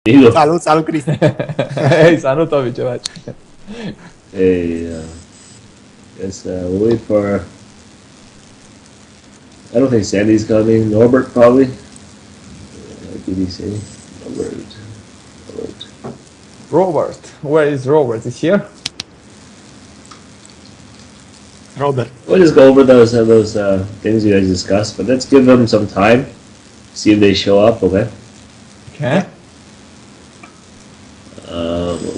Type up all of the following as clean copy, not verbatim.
Amigo. Salut, salut, Cristi. Hey, salut, Tobi, ce faci? Hey, guess we'll wait for. I don't think Sandy's coming. Norbert probably. What did he say? Norbert. Robert. Where is Robert? Is here? Robert. We'll just go over those things you guys discussed, but let's give them some time. See if they show up. Okay. Okay.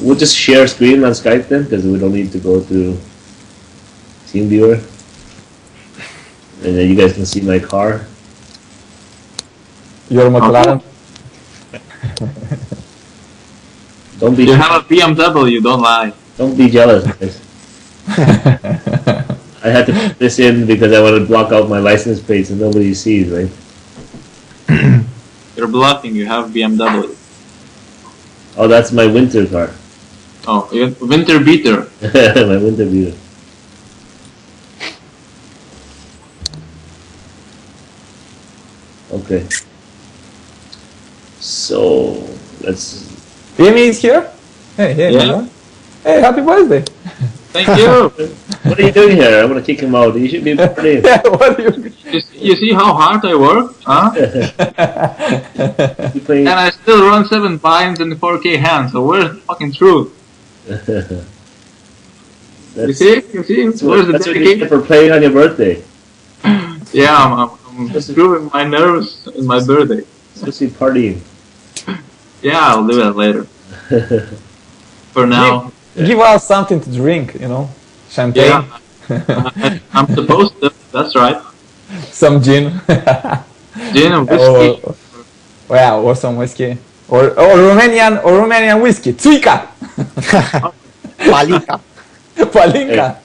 We'll just share screen on Skype then, because we don't need to go through TeamViewer. And then you guys can see my car. Your McLaren. Don't be. You have a BMW, don't lie. Don't be jealous, guys. I had to put this in because I want to block out my license plates and nobody sees, right? You're bluffing, you have BMW. Oh, that's my winter car. Oh, you have winter beater. My winter beater. Okay. So let's. Amy is here? Hey, Yeah. Hey, happy birthday! Thank you. What are you doing here? I'm gonna kick him out. You should be partying. Yeah, what do you... You see how hard I work? Huh? You playing? And I still run 7 binds in 4K hands, so where's the fucking truth? You see? You see? Where's the That's what you get dedication? for playing on your birthday. Yeah, I'm screwing my nerves in my birthday. Supposed to be partying. Yeah, I'll do that later. For now. Give us something to drink, you know? Champagne, Yeah. I'm supposed to, that's right. some gin. Gin and whiskey. Yeah, or some whiskey. Or Romanian whiskey. Țuica! Palica. Palinka.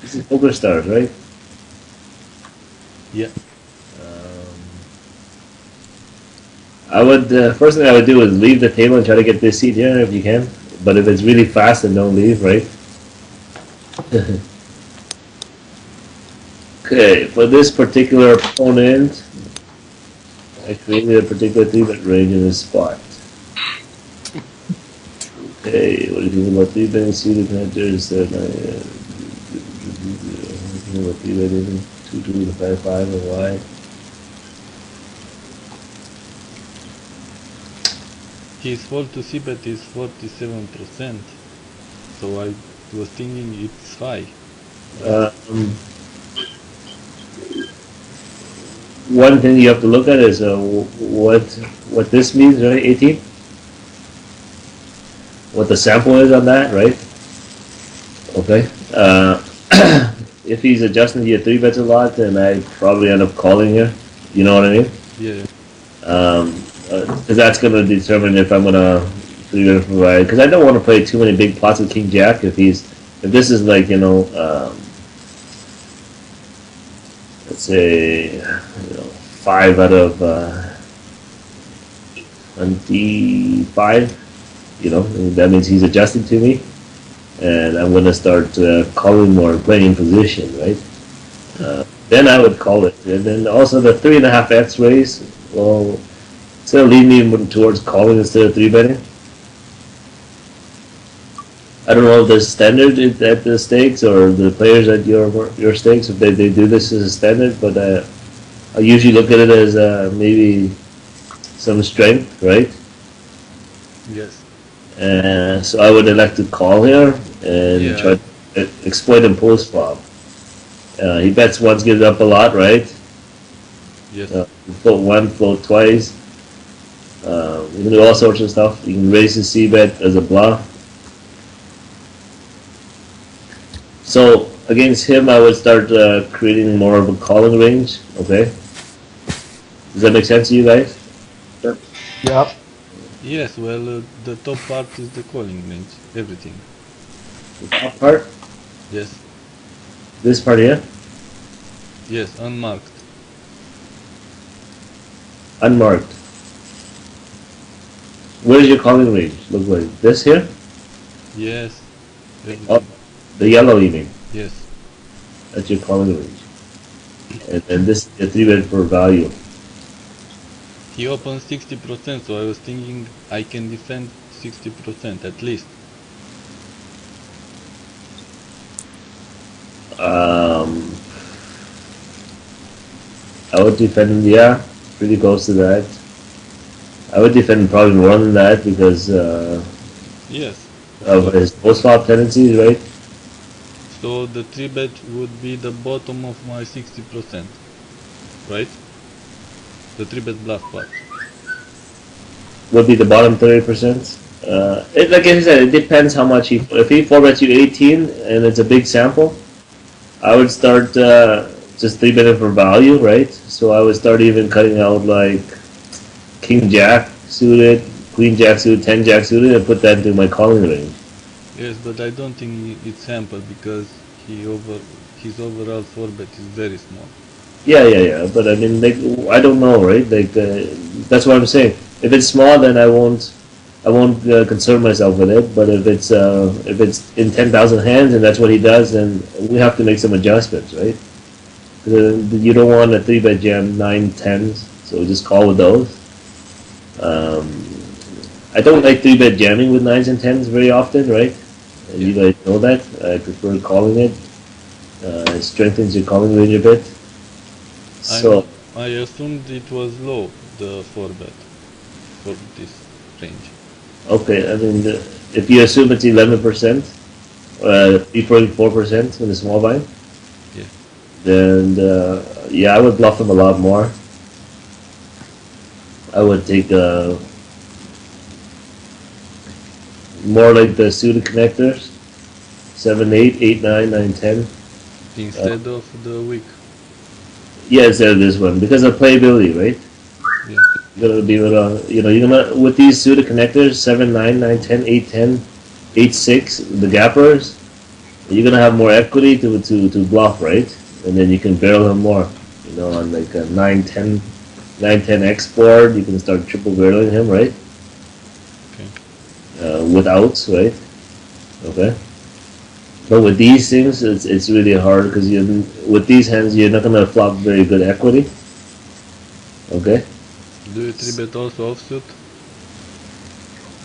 This is Poker Stars, right? Yeah. I would first thing I would do is leave the table and try to get this seat here if you can. But if it's really fast, then don't leave, right? Okay, for this particular opponent, I created a particular 3-bet range in this spot. Okay, what do you think about 3-betting suited connectors? What do you think about 3-betting 2-2 to 5-5 and why? His fault to c-bet is 47%, so I was thinking it's high. One thing you have to look at is what this means, right? 18. What the sample is on that, right? Okay. If he's adjusting your 3-bets a lot, then I probably end up calling here. You know what I mean? Yeah. Because that's going to determine if I'm going to 3-bet provide. Because I don't want to play too many big pots with King Jack. If this is like, you know, let's say, 5 out of 25, that means he's adjusting to me, and I'm going to start calling more, playing in position, right? Then I would call it, and then also the 3.5x raise, well, instead of leading me towards calling instead of 3-betting. I don't know if there's standard at the stakes or the players at your stakes, if they do this as a standard, but I usually look at it as maybe some strength, right? Yes. So I would elect to call here and try to exploit him post flop. He bets once, gives up a lot, right? Yes. Float one, float twice. You can do all sorts of stuff. You can raise his c-bet as a bluff. So against him, I would start creating more of a calling range. Okay. Does that make sense to you guys? Yep. Yes, well, the top part is the calling range, everything. The top part. Yes. This part here. Yes, unmarked. Unmarked. Where's your calling range? Look like this here? Yes. Everything. Oh, the yellow you mean? Yes. That's your calling range. And this is your 3-bet for value. He opened 60%, so I was thinking I can defend 60% at least. I would defend, yeah, pretty close to that. I would defend probably more than that because Yes, of of course. his post-flop tendencies, right? So the 3-bet would be the bottom of my 60%, right? The 3-bet bluff part. Would be the bottom 30%. Like I said, it depends how much he. If he 4-bets you 18 and it's a big sample, I would start just 3-betting for value, right? So I would start even cutting out like King Jack suited, Queen Jack suited, 10 Jack suited, and put that into my calling range. Yes, but I don't think it's ample because his overall 4-bet is very small. Yeah. But I mean, like, I don't know, right? Like, that's what I'm saying. If it's small, then I won't concern myself with it. But if it's in 10,000 hands and that's what he does, then we have to make some adjustments, right? You don't want a 3-bet jam 9 10s, so just call with those. Um, I don't like 3-bet jamming with 9s and 10s very often, right? And you guys know that. I prefer calling it. It strengthens your calling range a bit. So, I assumed it was low, the 4-bet for this range. okay, I mean, if you assume it's 11%, 3.4% in the small blind, Yeah. then yeah, I would bluff him a lot more. I would take more like the suited connectors, 7 8, 8 9, 9 10. Instead of the weak. Yeah, instead of this one because of playability, right? Yeah. You're gonna be able to, you're gonna with these suited connectors, 7 9, 9 10, 8 10, 8 6, the gappers, you're gonna have more equity to bluff, right? And then you can barrel him more. On like a 9 10, 9 10 X board, you can start triple barreling him, right? Okay. With outs, right? Okay. But with these things, it's really hard because with these hands you're not gonna flop very good equity. Okay. Do you 3-bet also offsuit?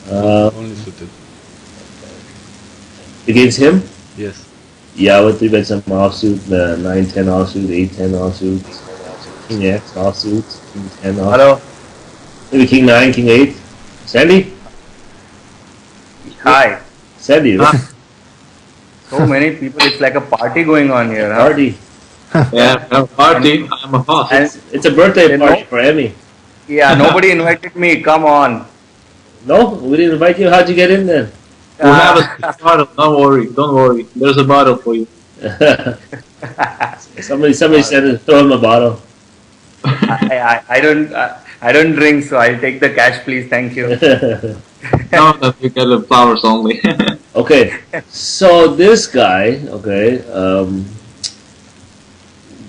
Uh, Only suited. Against him, Yes. yeah, I would 3-bet some offsuit, 9 10 offsuit, 8 10 offsuit, King X offsuit, King 10 offsuit, Hello. maybe King 9, King 8. Sandy, Hi. Sandy, right? So many people. It's like a party going on here, huh? Party. Yeah, have a party. I'm a host. And It's a birthday Then party no- for Emmy. yeah, nobody invited me. Come on. No, we didn't invite you. How'd you get in then? We have a bottle. Don't worry. There's a bottle for you. Somebody said throw him a bottle. I don't drink, so I'll take the cash, please. Thank you. No, that you get the flowers only. Okay, so this guy, okay,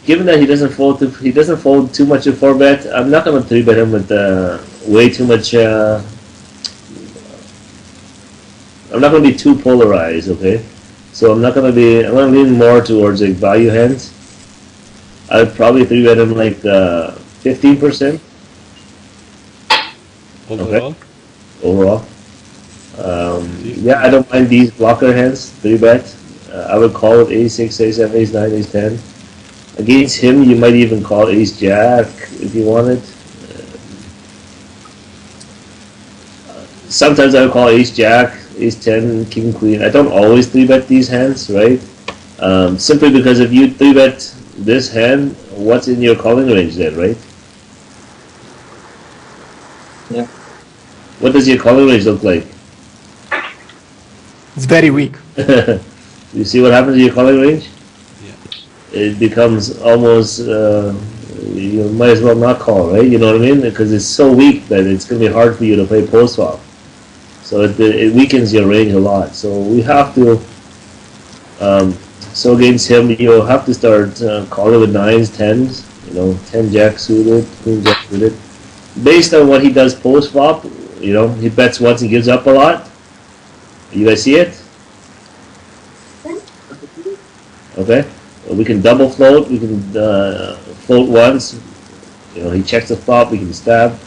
given that he doesn't fold too much in 4-bet, I'm not gonna 3-bet him with way too much. I'm not gonna be too polarized, okay. So I'm gonna lean more towards like value hands. I'd probably 3-bet him like 15% Overall? overall. Yeah, I don't mind these blocker hands, 3-bet. I would call it ace 6, ace 7, ace 9, ace 10. Against him, you might even call ace jack if you wanted. Sometimes I would call ace jack, ace 10, king queen. I don't always 3-bet these hands, right? Simply because if you 3-bet this hand, what's in your calling range then, right? Yeah. What does your calling range look like? It's very weak. You see what happens to your calling range? Yeah. It becomes almost you might as well not call, right? You know what I mean? Because it's so weak that it's going to be hard for you to play post flop. So it weakens your range a lot. So we have to. So against him, you'll have to start calling with 9s, 10s. 10 jack suited, queen jack suited. Based on what he does post flop, he bets once and gives up a lot. You guys see it? Okay. We can double float. We can float once. He checks the flop. We can stab.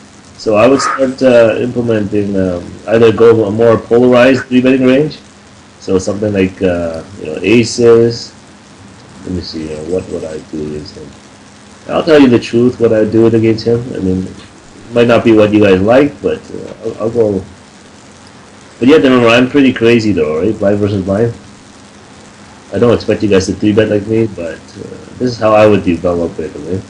So I would start implementing either go a more polarized three betting range, so something like aces. Let me see. What would I do against him? I'll tell you the truth. What I do it against him. I mean, it might not be what you guys like, but I'll go. But yeah, remember, I'm pretty crazy though, right? Blind versus blind. I don't expect you guys to three bet like me, but this is how I would develop it. Okay?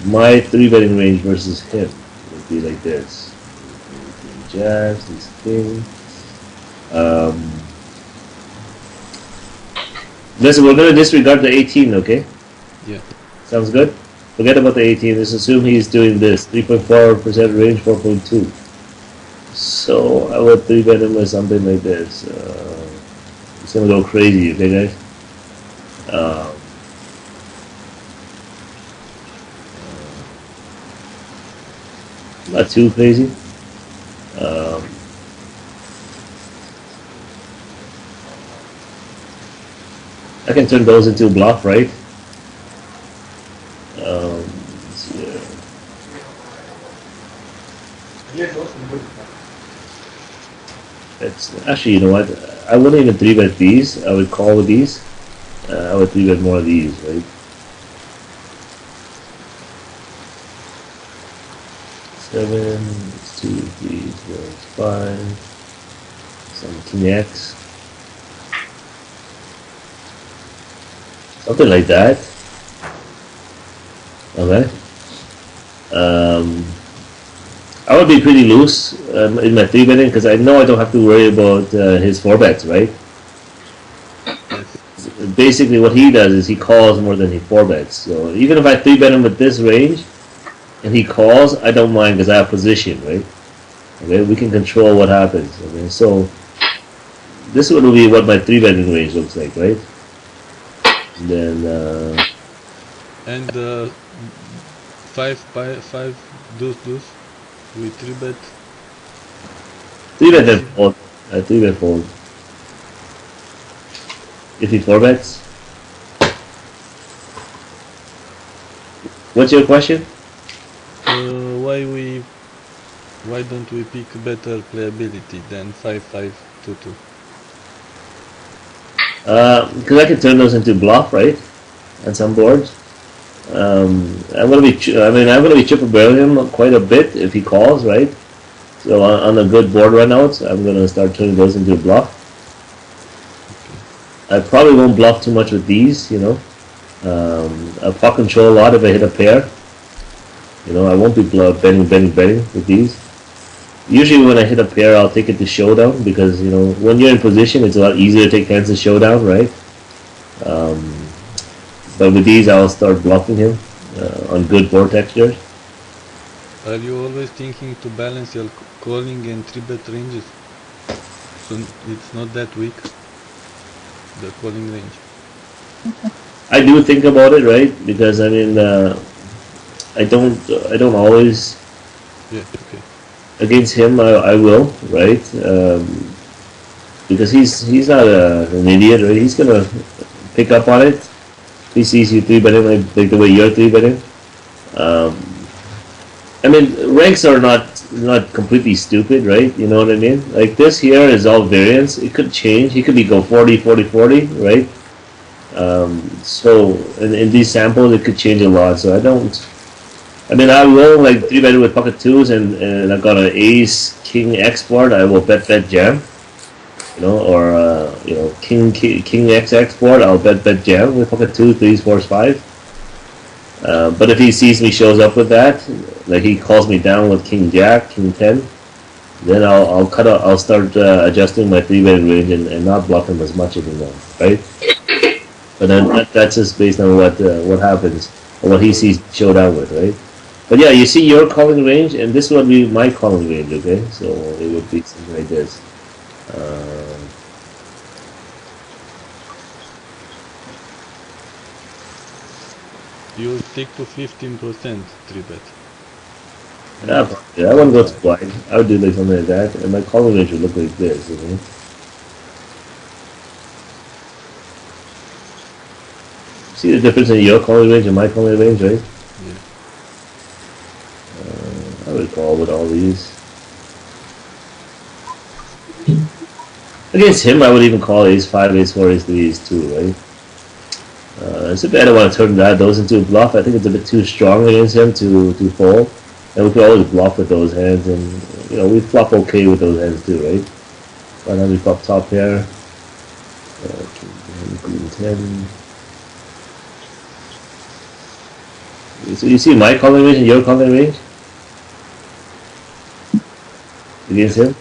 My three betting range versus him would be like this: jacks, these king. Listen, we're gonna disregard the 18, okay? Yeah. Sounds good. Forget about the 18. Let's assume he's doing this 3.4% range, 4.2. So I would three bet him with something like this. It's gonna go crazy, okay, guys? Not too crazy. I can turn those into a bluff, right? Let's see here. It's actually, you know what? I wouldn't even three bet these. I would call with these. I would three bet more of these, right? Seven, it's 2, 3, 4, 5. Some king X. Something like that. Okay. I would be pretty loose in my three betting because I know I don't have to worry about his four bets, right? Basically, what he does is he calls more than he four bets. So even if I three bet him with this range and he calls, I don't mind because I have position, right? Okay, we can control what happens. Okay, so this would be what my three betting range looks like, right? And then And five deuce with three bet. three bet then fold. Three bet fold. If he four bets. What's your question? Why don't we pick better playability than 5-5-2-2? Because I can turn those into bluff, right? On some boards. I'm gonna be. I'm gonna be triple barreling him quite a bit if he calls, right? So on a good board runouts, I'm gonna start turning those into bluff. I probably won't bluff too much with these, you know. I'll pot control a lot if I hit a pair. You know, I won't be betting with these. Usually when I hit a pair, I'll take it to showdown because, you know, when you're in position, it's a lot easier to take hands to showdown, right? But with these, I'll start blocking him on good board textures. Are you always thinking to balance your calling and three bet ranges? So it's not that weak, the calling range. I do think about it, right? Because I mean, I don't always. Yeah, okay. Against him, I will, right? Because he's not an idiot, right? He's gonna pick up on it. He sees you three betting like the way you're three betting. I mean, ranks are not completely stupid, right? You know what I mean? Like this here is all variance. It could change. He could be go 40, 40, 40, right? So in these samples, it could change a lot. So I don't. I mean, I will like three bet with pocket twos, and I've got an ace king X board. I will bet jam, you know, or you know, king X board. I'll bet jam with pocket two, threes, fours, five. But if he sees me shows up with that, like he calls me down with king jack, king 10, then I'll start adjusting my three betting range and not block him as much anymore, right? But then that's just based on what happens or what he sees showdown with, right? But yeah, you see your calling range, and this would be my calling range, okay? So it would be something like this. You stick to 15% three bet. Yeah, I wouldn't go too wide. I would do like something like that, and my calling range would look like this, okay? See the difference in your calling range and my calling range, right? Yeah. I would call with all these. Against him, I would even call ace 5, ace 4, ace 3, ace 2, right? It's a bit I don't want to turn those into a bluff. I think it's a bit too strong against him to fold. And we could always bluff with those hands, and you know we flop okay with those hands too, right? Right now we flop top pair. Queen 10. So you see my calling range and your calling range against him.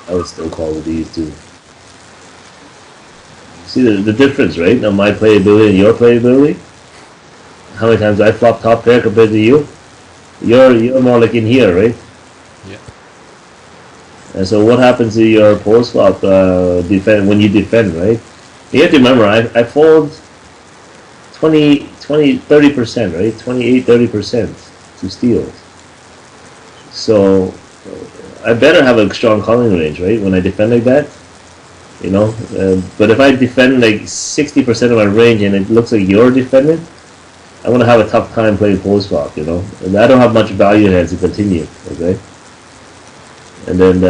I would still call with these two. See the difference, right? Now my playability and your playability. How many times I flop top pair compared to you? You're more like in here, right? Yeah. And so what happens to your post flop defend when you defend, right? You have to remember, I fold 30%, right? 28-30% to steals. So I better have a strong calling range, right? When I defend like that, you know. But if I defend like 60% of my range and it looks like you're defending, I'm gonna have a tough time playing post flop, you know. And I don't have much value hands to continue, okay. And then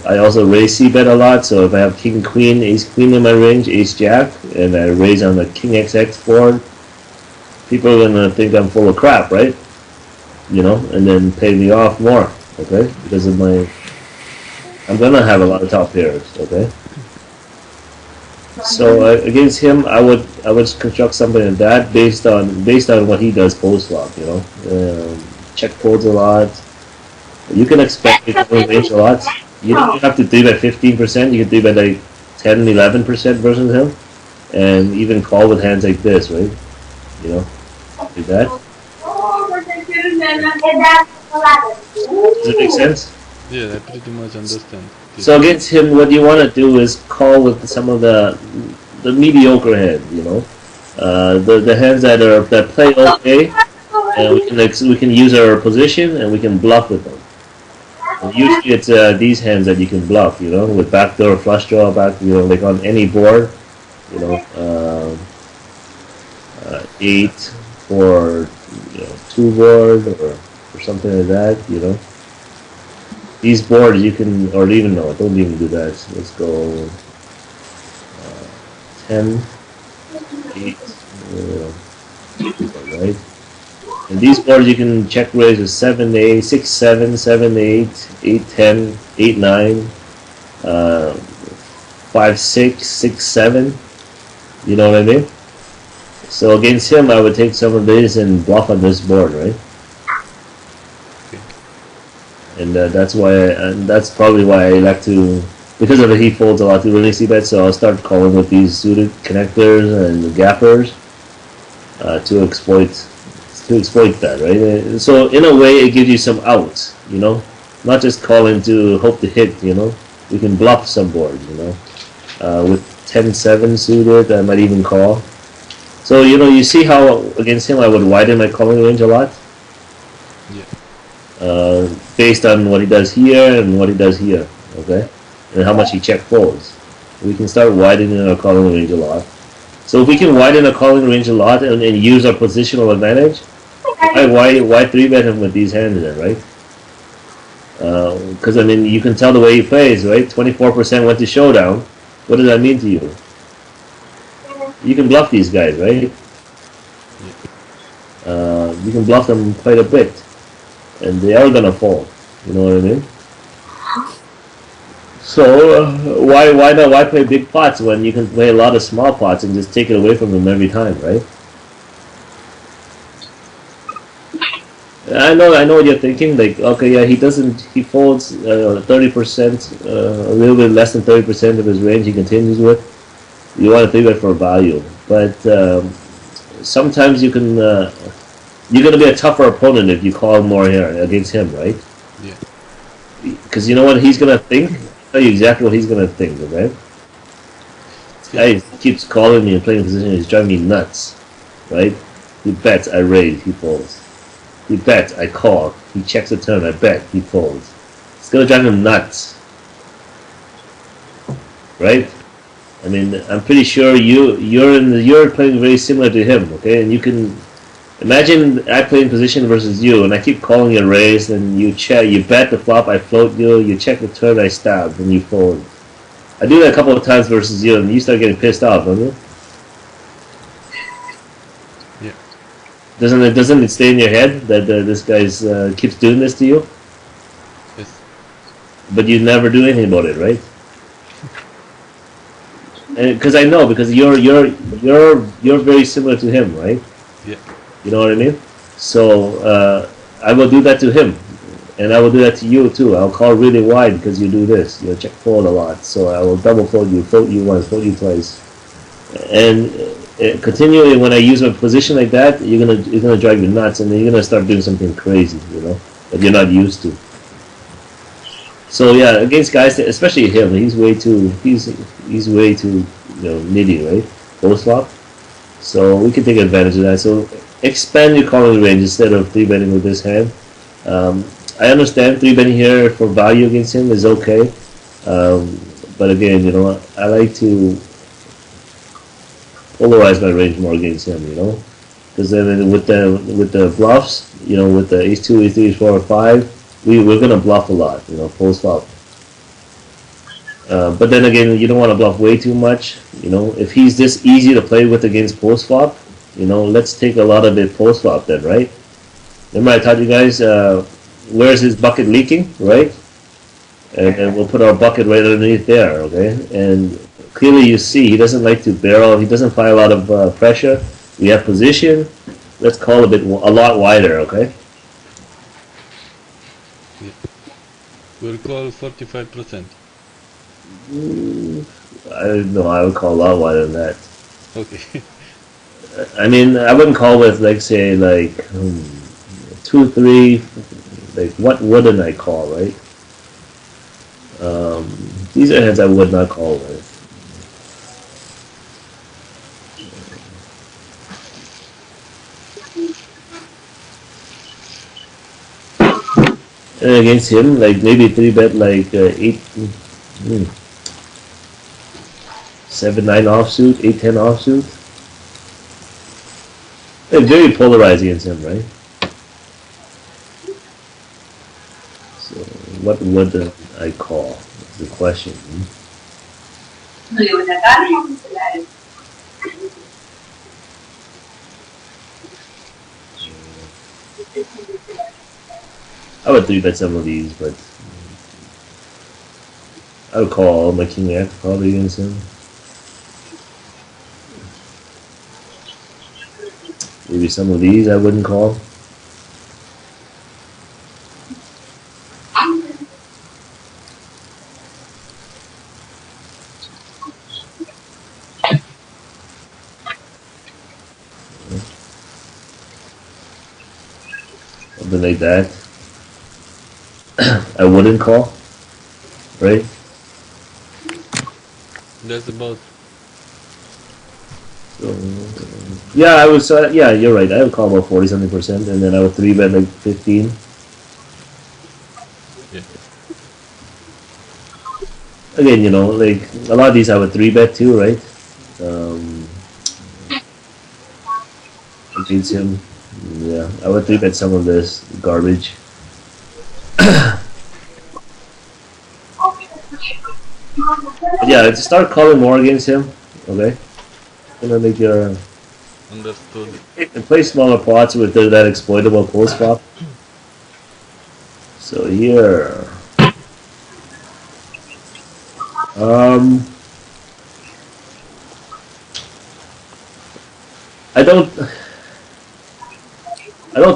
I also raise c-bet a lot, so if I have king queen, ace queen in my range, ace jack, and I raise on the king xx board, people are gonna think I'm full of crap, right? You know, and then pay me off more, okay? Because of my, I'm gonna have a lot of top pairs, okay? So against him, I would construct something like that based on what he does post flop, you know, check folds a lot. You can expect it to range a lot. You don't have to 3-bet 15%. You can 3-bet like 10-11% versus him, and even call with hands like this, right? You know, do that. Does it make sense? Yeah, I pretty much understand. So against him, what you want to do is call with some of the mediocre hand, you know, the hands that play okay, and we can use our position and we can bluff with them. And usually it's these hands that you can bluff, you know, with backdoor flush draw, you know, like on any board, you know, 8 for, you know, 2 board or something like that, you know. These boards you can, or even no, don't even do that. So let's go 10, 8, right? And these boards you can check raise with 7, 8, 6, 7, 7, 8, 8, 10, 8, 9, 5, 6, 6, 7. You know what I mean? So against him, I would take some of these and bluff on this board, right? And that's why, and that's probably why I like to, because of it, he folds a lot to really see bet. So I'll start calling with these suited connectors and gappers to exploit that, right? So in a way, it gives you some outs, you know, not just calling to hope to hit, you know. We can bluff some boards, you know, with 10-7 suited. I might even call. So you know, you see how against him I would widen my calling range a lot. Yeah. Based on what he does here and what he does here, okay, and how much he check folds. We can start widening our calling range a lot. So if we can widen our calling range a lot and use our positional advantage, why 3-bet him with these hands then, right? Because I mean, you can tell the way he plays, right? 24% went to showdown. What does that mean to you? You can bluff these guys, right? You can bluff them quite a bit, and they are gonna fall. You know what I mean? So why play big pots when you can play a lot of small pots and just take it away from them every time, right? I know what you're thinking. Like, okay, yeah, he folds 30%, a little bit less than 30% of his range. He continues with. You want to think it for value, but sometimes you can. You're gonna be a tougher opponent if you call more here against him, right? Yeah. Because you know what he's gonna think. I'll tell you exactly what he's gonna think. Okay. This guy keeps calling me and playing position. He's driving me nuts, right? He bets, I raise, he folds. He bets, I call. He checks the turn, I bet, he folds. It's gonna drive him nuts, right? I mean, I'm pretty sure you're playing very similar to him, okay? And you can Imagine I play in position versus you, and I keep calling your raise, and you check, you bet the flop, I float you, you check the turn, I stab, and you fold. I do that a couple of times versus you, and you start getting pissed off, don't you? Yeah. Doesn't it stay in your head that this guy's keeps doing this to you? Yes. But you never do anything about it, right? Because I know, because you're very similar to him, right? Yeah. You know what I mean? So I will do that to him, and I will do that to you too. I'll call really wide because you do this. You check fold a lot, so I will double fold you once, fold you twice, and continually when I use a position like that, you're gonna drive you nuts, and then you're gonna start doing something crazy, you know, that you're not used to. So yeah, against guys, especially him, he's way too nitty, right? Post flop. So we can take advantage of that. So expand your calling range instead of three betting with this hand. I understand three betting here for value against him is okay, but again, you know, I like to polarize my range more against him. You know, because then with the bluffs, you know, with the ace two, ace three, ace four, or five, we're gonna bluff a lot. You know, post flop. But then again, you don't want to bluff way too much. You know, if he's this easy to play with against post flop, you know, let's take a lot of it post flop then, right? Remember I taught you guys where's his bucket leaking, right? And we'll put our bucket right underneath there, okay? And clearly you see he doesn't like to barrel. He doesn't apply a lot of pressure. We have position. Let's call a lot wider, okay? Yeah. We'll call 45%. I don't know. I would call a lot wider than that. Okay. I mean, I wouldn't call with like say like 2, 3. Like what wouldn't I call, right? These are hands I would not call with. And against him, like maybe three bet like 8, 7, 9 offsuit, 8, 10 offsuit. They're very polarized against him, right? So what would I call? That's the question. I would three bet some of these, but I would call my king X probably against him. Maybe some of these I wouldn't call. Something like that. I wouldn't call, right? That's about. So, yeah, I was. Yeah, you're right. I would call about 40-something%, and then I would three bet like 15. Yeah. Again, you know, like a lot of these I would three bet too, right? Against him, yeah, I would three bet some of this garbage. But yeah, to start calling more against him, okay? Gonna make your Understood. and play smaller pots with that exploitable post flop. So here, I don't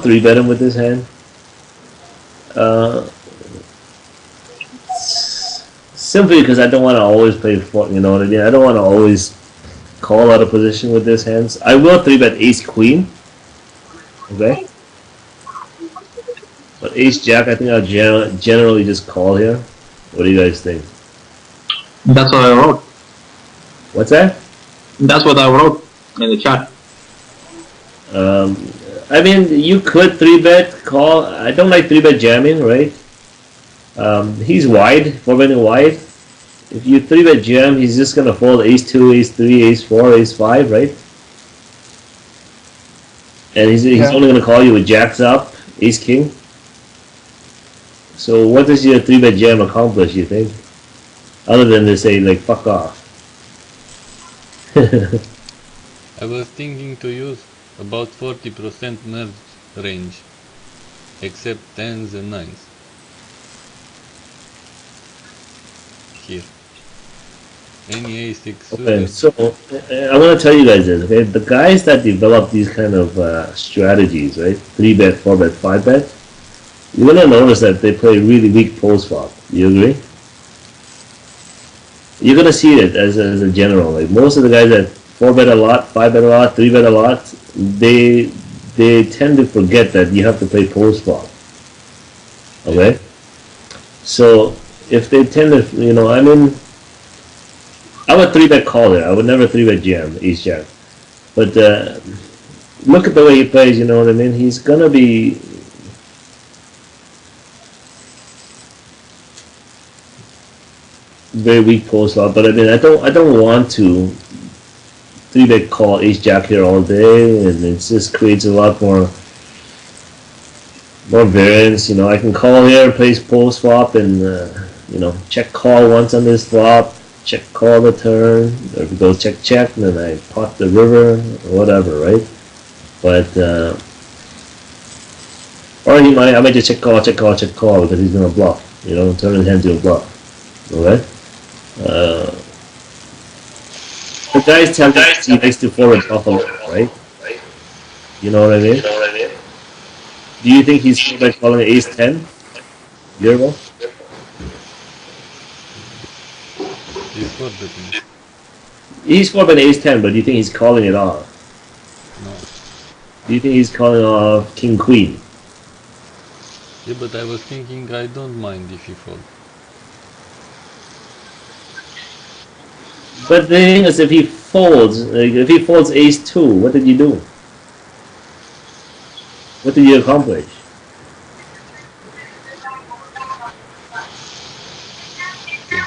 three bet him with this hand. Simply because I don't want to always play, you know what I mean? I don't want to always call out of position with this hands. I will three bet ace queen, okay? But ace jack, I think I'll generally just call here. What do you guys think? That's what I wrote. What's that? That's what I wrote in the chat. I mean, you could three bet call. I don't like three bet jamming, right? He's wide, 4-betting wide. If you three bet jam, he's just gonna fold ace 2, ace 3, ace 4, ace 5, right? and he's Yeah. only going to call you with jacks up, ace king. So what does your 3-bet jam accomplish, you think? Other than to say, like, fuck off. I was thinking to use about 40% merge range, except 10s and 9s. Here. Any A6 Okay, suited. so I want to tell you guys this, okay? The guys that develop these kind of strategies, right? 3-bet, 4-bet, 5-bet, you're going to notice that they play really weak post flop. You agree? You're going to see it as a general. Like most of the guys that 4-bet a lot, 5-bet a lot, 3-bet a lot, they tend to forget that you have to play post flop. Okay? So if they tend to, I mean, I would 3-bet call there. I would never 3-bet jam ace jack. But look at the way he plays. You know what I mean? He's gonna be very weak post flop. But I mean, I don't want to 3-bet call ace jack here all day, and it just creates a lot more variance. I can call here, place post flop, and check call once on this flop. Check call the turn, or if it goes check check, then I pot the river, or whatever, right? But or I might just check call because he's gonna bluff, turn his hand to a bluff. Okay? The guys tell me he likes to forward bluff a lot, right? You know what I mean? Do you think he's like calling ace 10? Euro? He's 4-betting. He's 4-bet ace 10, but do you think he's calling it off? No. Do you think he's calling off king queen? Yeah, but I was thinking I don't mind if he folds. But the thing is, if he folds ace 2, what did you do? What did you accomplish?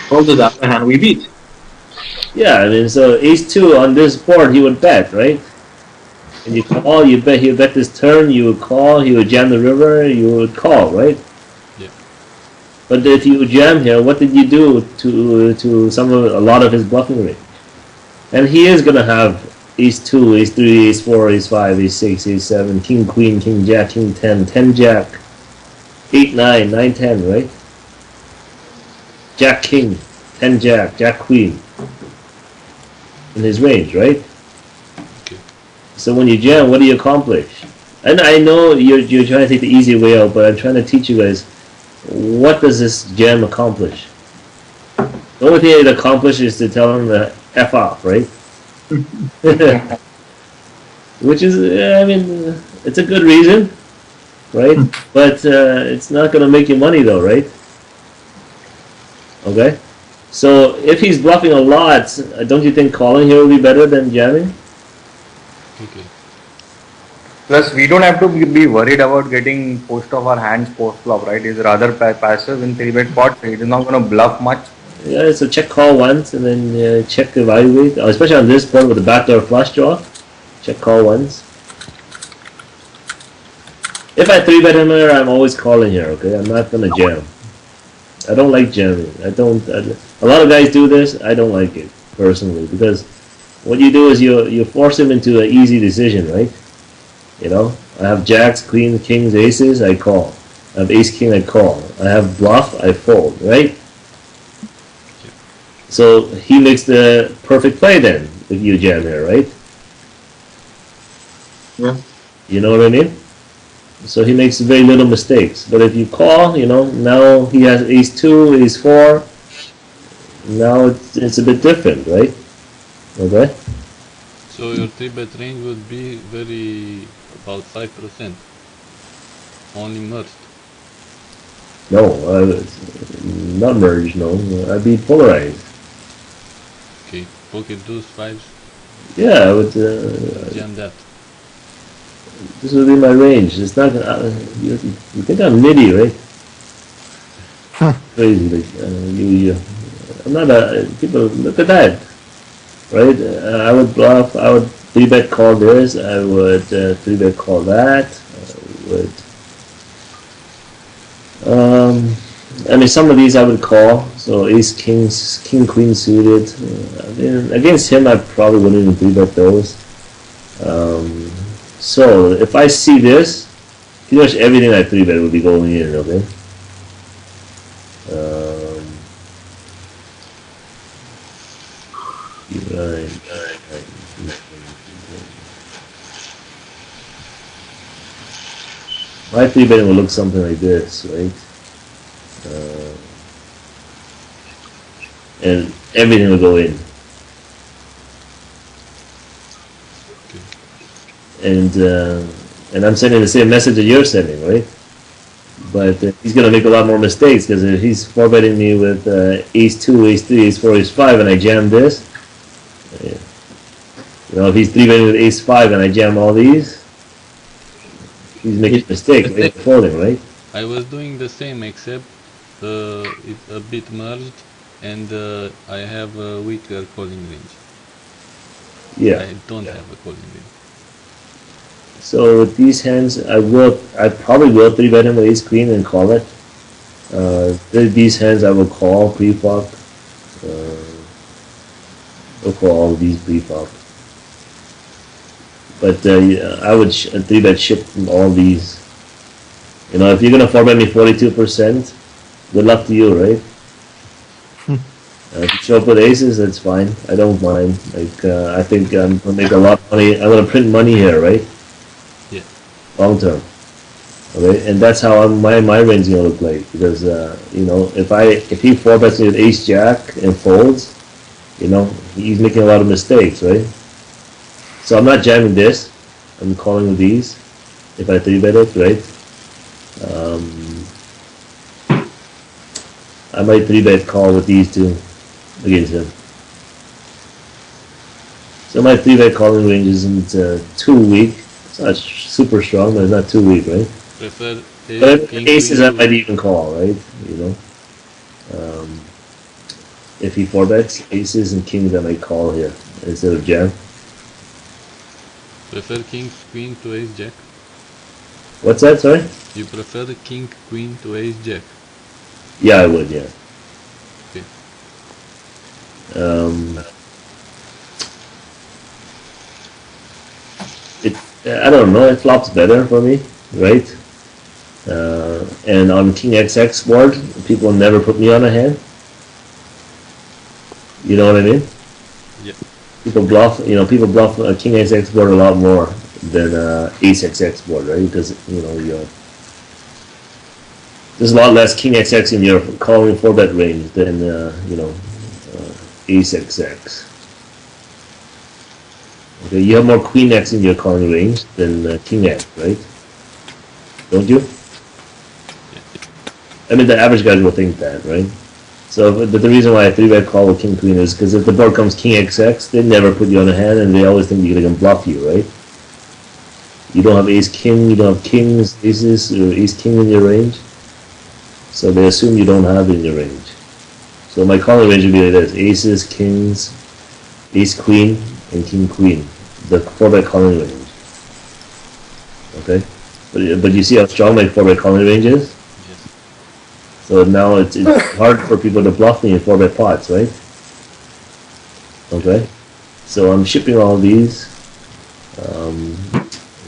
All to the other hand, we beat. Yeah, I mean, so ace 2 on this board, he would bet, right? And you call, you bet, he would bet this turn, you would call, he would jam the river, you would call, right? Yeah. But if you jam here, what did you do to a lot of his bluffing range? And he is gonna have ace 2, ace 3, ace 4, ace 5, ace 6, ace 7, king queen, king jack, king 10, 10 jack, 8 9, 9 10, right? Jack king, 10 jack, jack queen in his range, right? Okay. So when you jam, what do you accomplish? And I know you're trying to take the easy way out, but I'm trying to teach you guys, what does this jam accomplish? The only thing it accomplishes is to tell him to F off, right? Which is, I mean, it's a good reason, right? But it's not going to make you money though, right? Okay? So if he's bluffing a lot, don't you think calling here would be better than jamming? Okay. Plus, we don't have to be worried about getting post of our hands post flop, right? He's rather passive in 3-bet pot. He's not going to bluff much. Yeah, so check call once and then check evaluate, especially on this board with the backdoor flush draw. Check call once. If I 3-bet him here, I'm always calling here, okay? I'm not gonna jam. I don't like jamming. A lot of guys do this. I don't like it personally because what you do is you force him into an easy decision, right? I have jacks, queens, kings, aces. I call. I have ace king. I call. I have bluff. I fold, right? So he makes the perfect play then if you jam here, right? Yeah. You know what I mean? So he makes very little mistakes. But if you call, now he has ace 2, ace 4. Now it's a bit different, right? Okay? So your 3-bet range would be about 5%. Only merged. No, not merged, no. I'd be polarized. Okay. Pocket deuce, 5s, Yeah, I would. jam that. This would be my range. It's not. You think I'm nitty, right? Crazy, like I'm not a. People look at that, right? I would bluff. I would 3-bet call this. I would 3-bet call that. I would. I mean, some of these I would call. So ace, kings, king, queen suited. I mean, against him, I probably wouldn't even 3-bet those. So if I see this, pretty much everything I 3-bet would be going in. Okay. My 3-betting will look something like this, right? And everything will go in. And I'm sending the same message that you're sending, right? But he's gonna make a lot more mistakes because if he's 4-betting me with ace 2, ace 3, ace 4, ace 5, and I jam this, you know, if he's 3-betting with ace 5 and I jam all these, he's making a mistake, right? Folding, right? I was doing the same, except it's a bit merged, and I have a weaker calling range. Yeah. I don't have a calling range. So with these hands, I probably will 3-bet him with ace queen and call it. These hands I will call pre-flop. I'll call all of these pre-flop. But I would 3-bet ship all these. You know, if you're gonna 4-bet me 42%, good luck to you, right? If you show up with aces, that's fine. I don't mind. Like I think I'm gonna make a lot of money. I'm gonna print money here, right? Yeah. Long term. Okay, and that's how my range is gonna look like because you know if he 4-bets me with ace jack and folds, you know he's making a lot of mistakes, right? So I'm not jamming this. I'm calling with these. If I 3-bet it, right? I might 3-bet call with these two against him. So my 3-bet calling range isn't too weak. It's not super strong, but it's not too weak, right? Prefer But king, aces queen I might even call, right? You know, if he 4-bets aces and kings, I might call here instead of jam. Prefer king, queen to ace jack. What's that? Sorry. You prefer king, queen to ace jack. Yeah, I would. Yeah. Okay. I don't know. It flops better for me, right? And on King XX board, people never put me on a hand. You know what I mean? Yeah. People bluff. You know, people bluff a King XX board a lot more than Ace XX board, right? Because you know there's a lot less King XX in your calling 4-bet range than you know Ace XX. Okay, you have more Queen X in your calling range than King X, right? Don't you? I mean, the average guys will think that, right? So, but the reason why I 3-bet call with King Queen is because if the board comes King XX, they never put you on a hand, and they always think you're gonna bluff you, right? You don't have Ace King, you don't have Kings, Aces, or Ace King in your range, so they assume you don't have it in your range. So my calling range would be like this: Aces, Kings, Ace Queen, and King Queen. The 4-bet calling range. Okay, but you see how strong my 4-bet calling range is. Yes. So now it's hard for people to bluff me in 4-bet pots, right? Okay, so I'm shipping all these.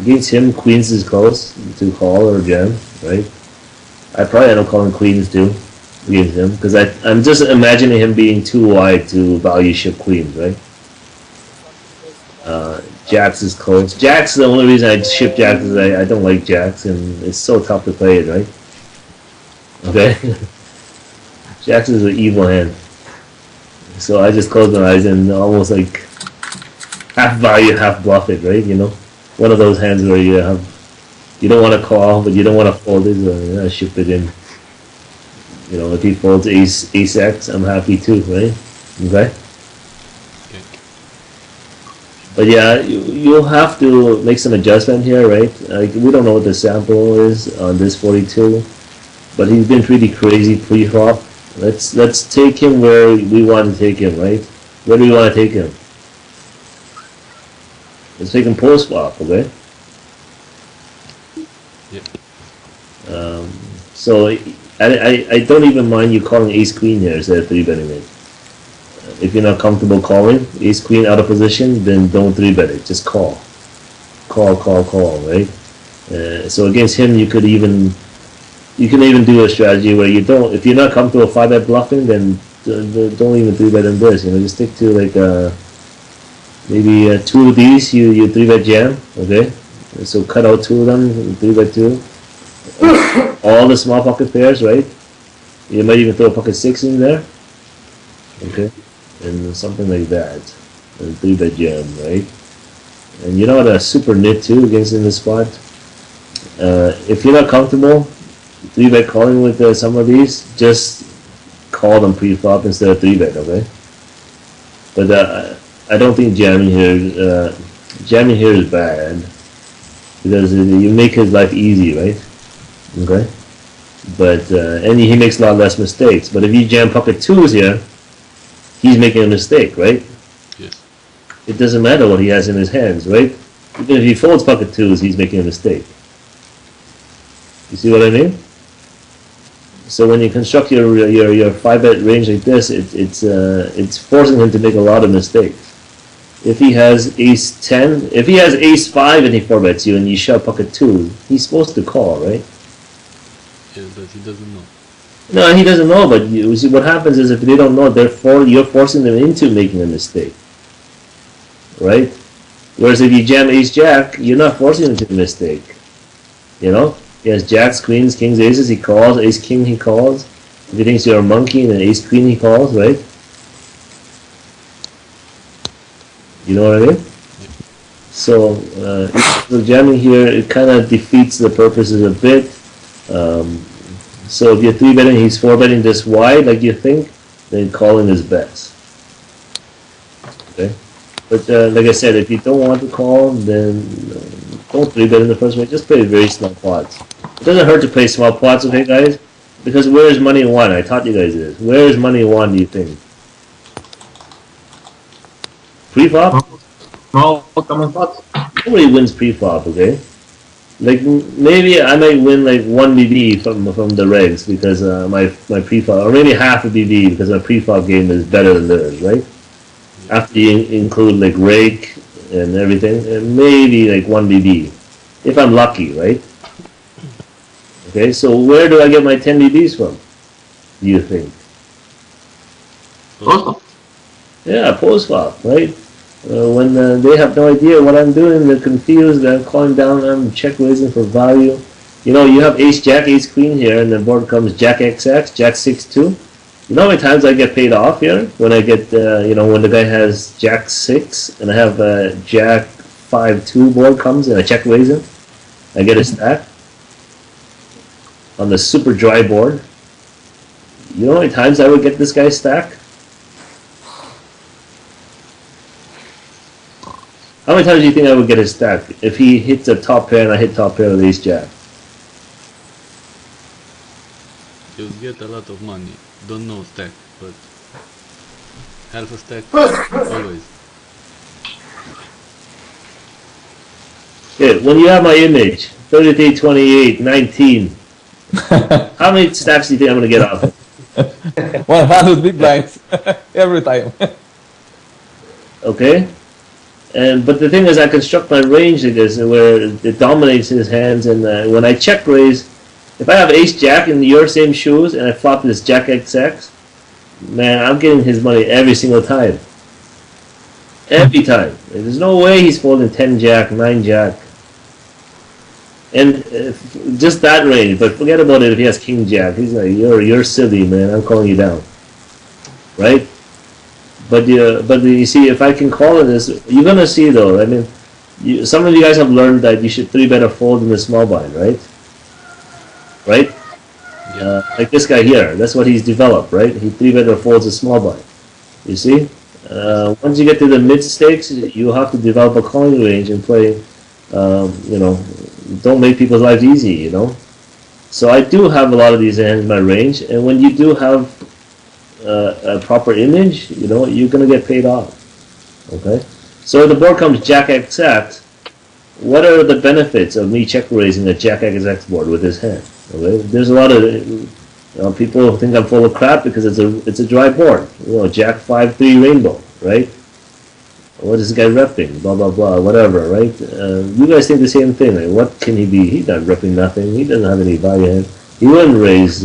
Against him, queens is close to call or jam, right? I probably end up calling queens too against him because I'm just imagining him being too wide to value ship queens, right? Jacks is close. Jacks, the only reason I ship jacks is I don't like jacks and it's so tough to play it, right? Okay? Jacks is an evil hand. So I just close my eyes and almost like half value, half bluff it, right? You know? One of those hands where you don't want to call, but you don't want to fold it, I ship it in. You know, if he folds ace X, I'm happy too, right? Okay? But yeah, you'll have to make some adjustment here, right? Like, we don't know what the sample is on this 42, but he's been pretty crazy pre-flop. Let's take him where we want to take him, right? Where do we want to take him? It's taking post flop, okay? Yep. So I don't even mind you calling ace queen here instead of 3-betting it. If you're not comfortable calling ace queen out of position, then don't 3-bet it. Just call. Call, right? So against him, you can even do a strategy where you don't. If you're not comfortable 5-bet bluffing, then don't even 3-bet in this. You know, just stick to like maybe 2 of these. You 3-bet jam, okay? So cut out 2 of them, 3-bet 2. All the small pocket pairs, right? You might even throw a pocket 6 in there, okay? And something like that, and 3-bet jam, right? And you know what? A super nit too against in the spot. If you're not comfortable 3-bet calling with some of these, just call them pre-flop instead of 3-bet, okay? But I don't think jamming here is bad because you make his life easy, right? Okay. But and he makes a lot less mistakes. But if you jam pocket 2s here, he's making a mistake, right? Yes. It doesn't matter what he has in his hands, right? Even if he folds pocket 2s, he's making a mistake. You see what I mean? So when you construct your 5-bet range like this, it's forcing him to make a lot of mistakes. If he has ace 10, if he has ace 5 and he 4-bets you and you shove pocket 2, he's supposed to call, right? Yes, but he doesn't know. No, he doesn't know, but you see what happens is if they don't know, therefore you're forcing them into making a mistake, right? Whereas if you jam ace jack, you're not forcing them to a mistake, you know? He has jacks, queens, kings, aces, he calls, ace king he calls. If he thinks you're a monkey and an ace queen he calls, right? You know what I mean? So the jamming here, it kind of defeats the purposes a bit. So if you're 3-betting, he's 4-betting this wide, like you think, then calling is best. Okay? But like I said, if you don't want to call, then don't 3-bet in the first way. Just play very small pots. It doesn't hurt to play small pots, okay, guys? Because where is money in one? I taught you guys this. Where is money in one, do you think? Pre-flop? Small common pots. Nobody wins pre-flop, okay? Like maybe I might win like 1 BB from the regs because my pre-flop, or maybe half a BB because my pre-flop game is better than theirs, right? After you include like rake and everything, and maybe like 1 BB, if I'm lucky, right? Okay, so where do I get my 10 BBs from? Do you think? Also, Yeah, post flop, right? When they have no idea what I'm doing, they're confused, they're calling down, I'm check raising for value. You know, you have ace jack, ace queen here, and the board comes jack XX, jack 6-2. You know how many times I get paid off here? When I get, you know, when the guy has jack 6, and I have jack 5-2 board comes, and I check raise him, I get a stack on the super dry board. You know how many times I would get this guy's stack? How many times do you think I would get his stack if he hits a top pair and I hit top pair with ace jack? You'll get a lot of money. Don't know stack, but half a stack always. Yeah, when you have my image, 33, 28, 19, how many stacks do you think I'm going to get off it? 100 big blinds every time. Okay? But the thing is, I construct my range like this, where it dominates his hands, and when I check raise, if I have ace jack in your same shoes, and I flop this jack XX, man, I'm getting his money every single time. Every time. There's no way he's folding 10 jack, 9 jack. And just that range, but forget about it if he has king jack. He's like, you're silly, man, I'm calling you down. Right? But you see, if I can call in this, you're gonna see though. I mean, some of you guys have learned that you should 3-bet or fold in the small blind, right? Right? Like this guy here, that's what he's developed, right? He 3-bet or folds a small blind. You see? Once you get to the mid stakes, you have to develop a calling range and play. You know, don't make people's lives easy. You know. So I do have a lot of these hands in my range, and when you do have a proper image, you know, you're gonna get paid off. Okay, So if the board comes Jack XX, what are the benefits of me check raising a Jack XX board with his hand? Okay? There's a lot of people think I'm full of crap because it's a dry board. Jack 5-3 rainbow, right? What is this guy repping? Blah blah blah, whatever, right? You guys think the same thing. Like, what can he be? He's not repping nothing. He doesn't have any value hand. He wouldn't raise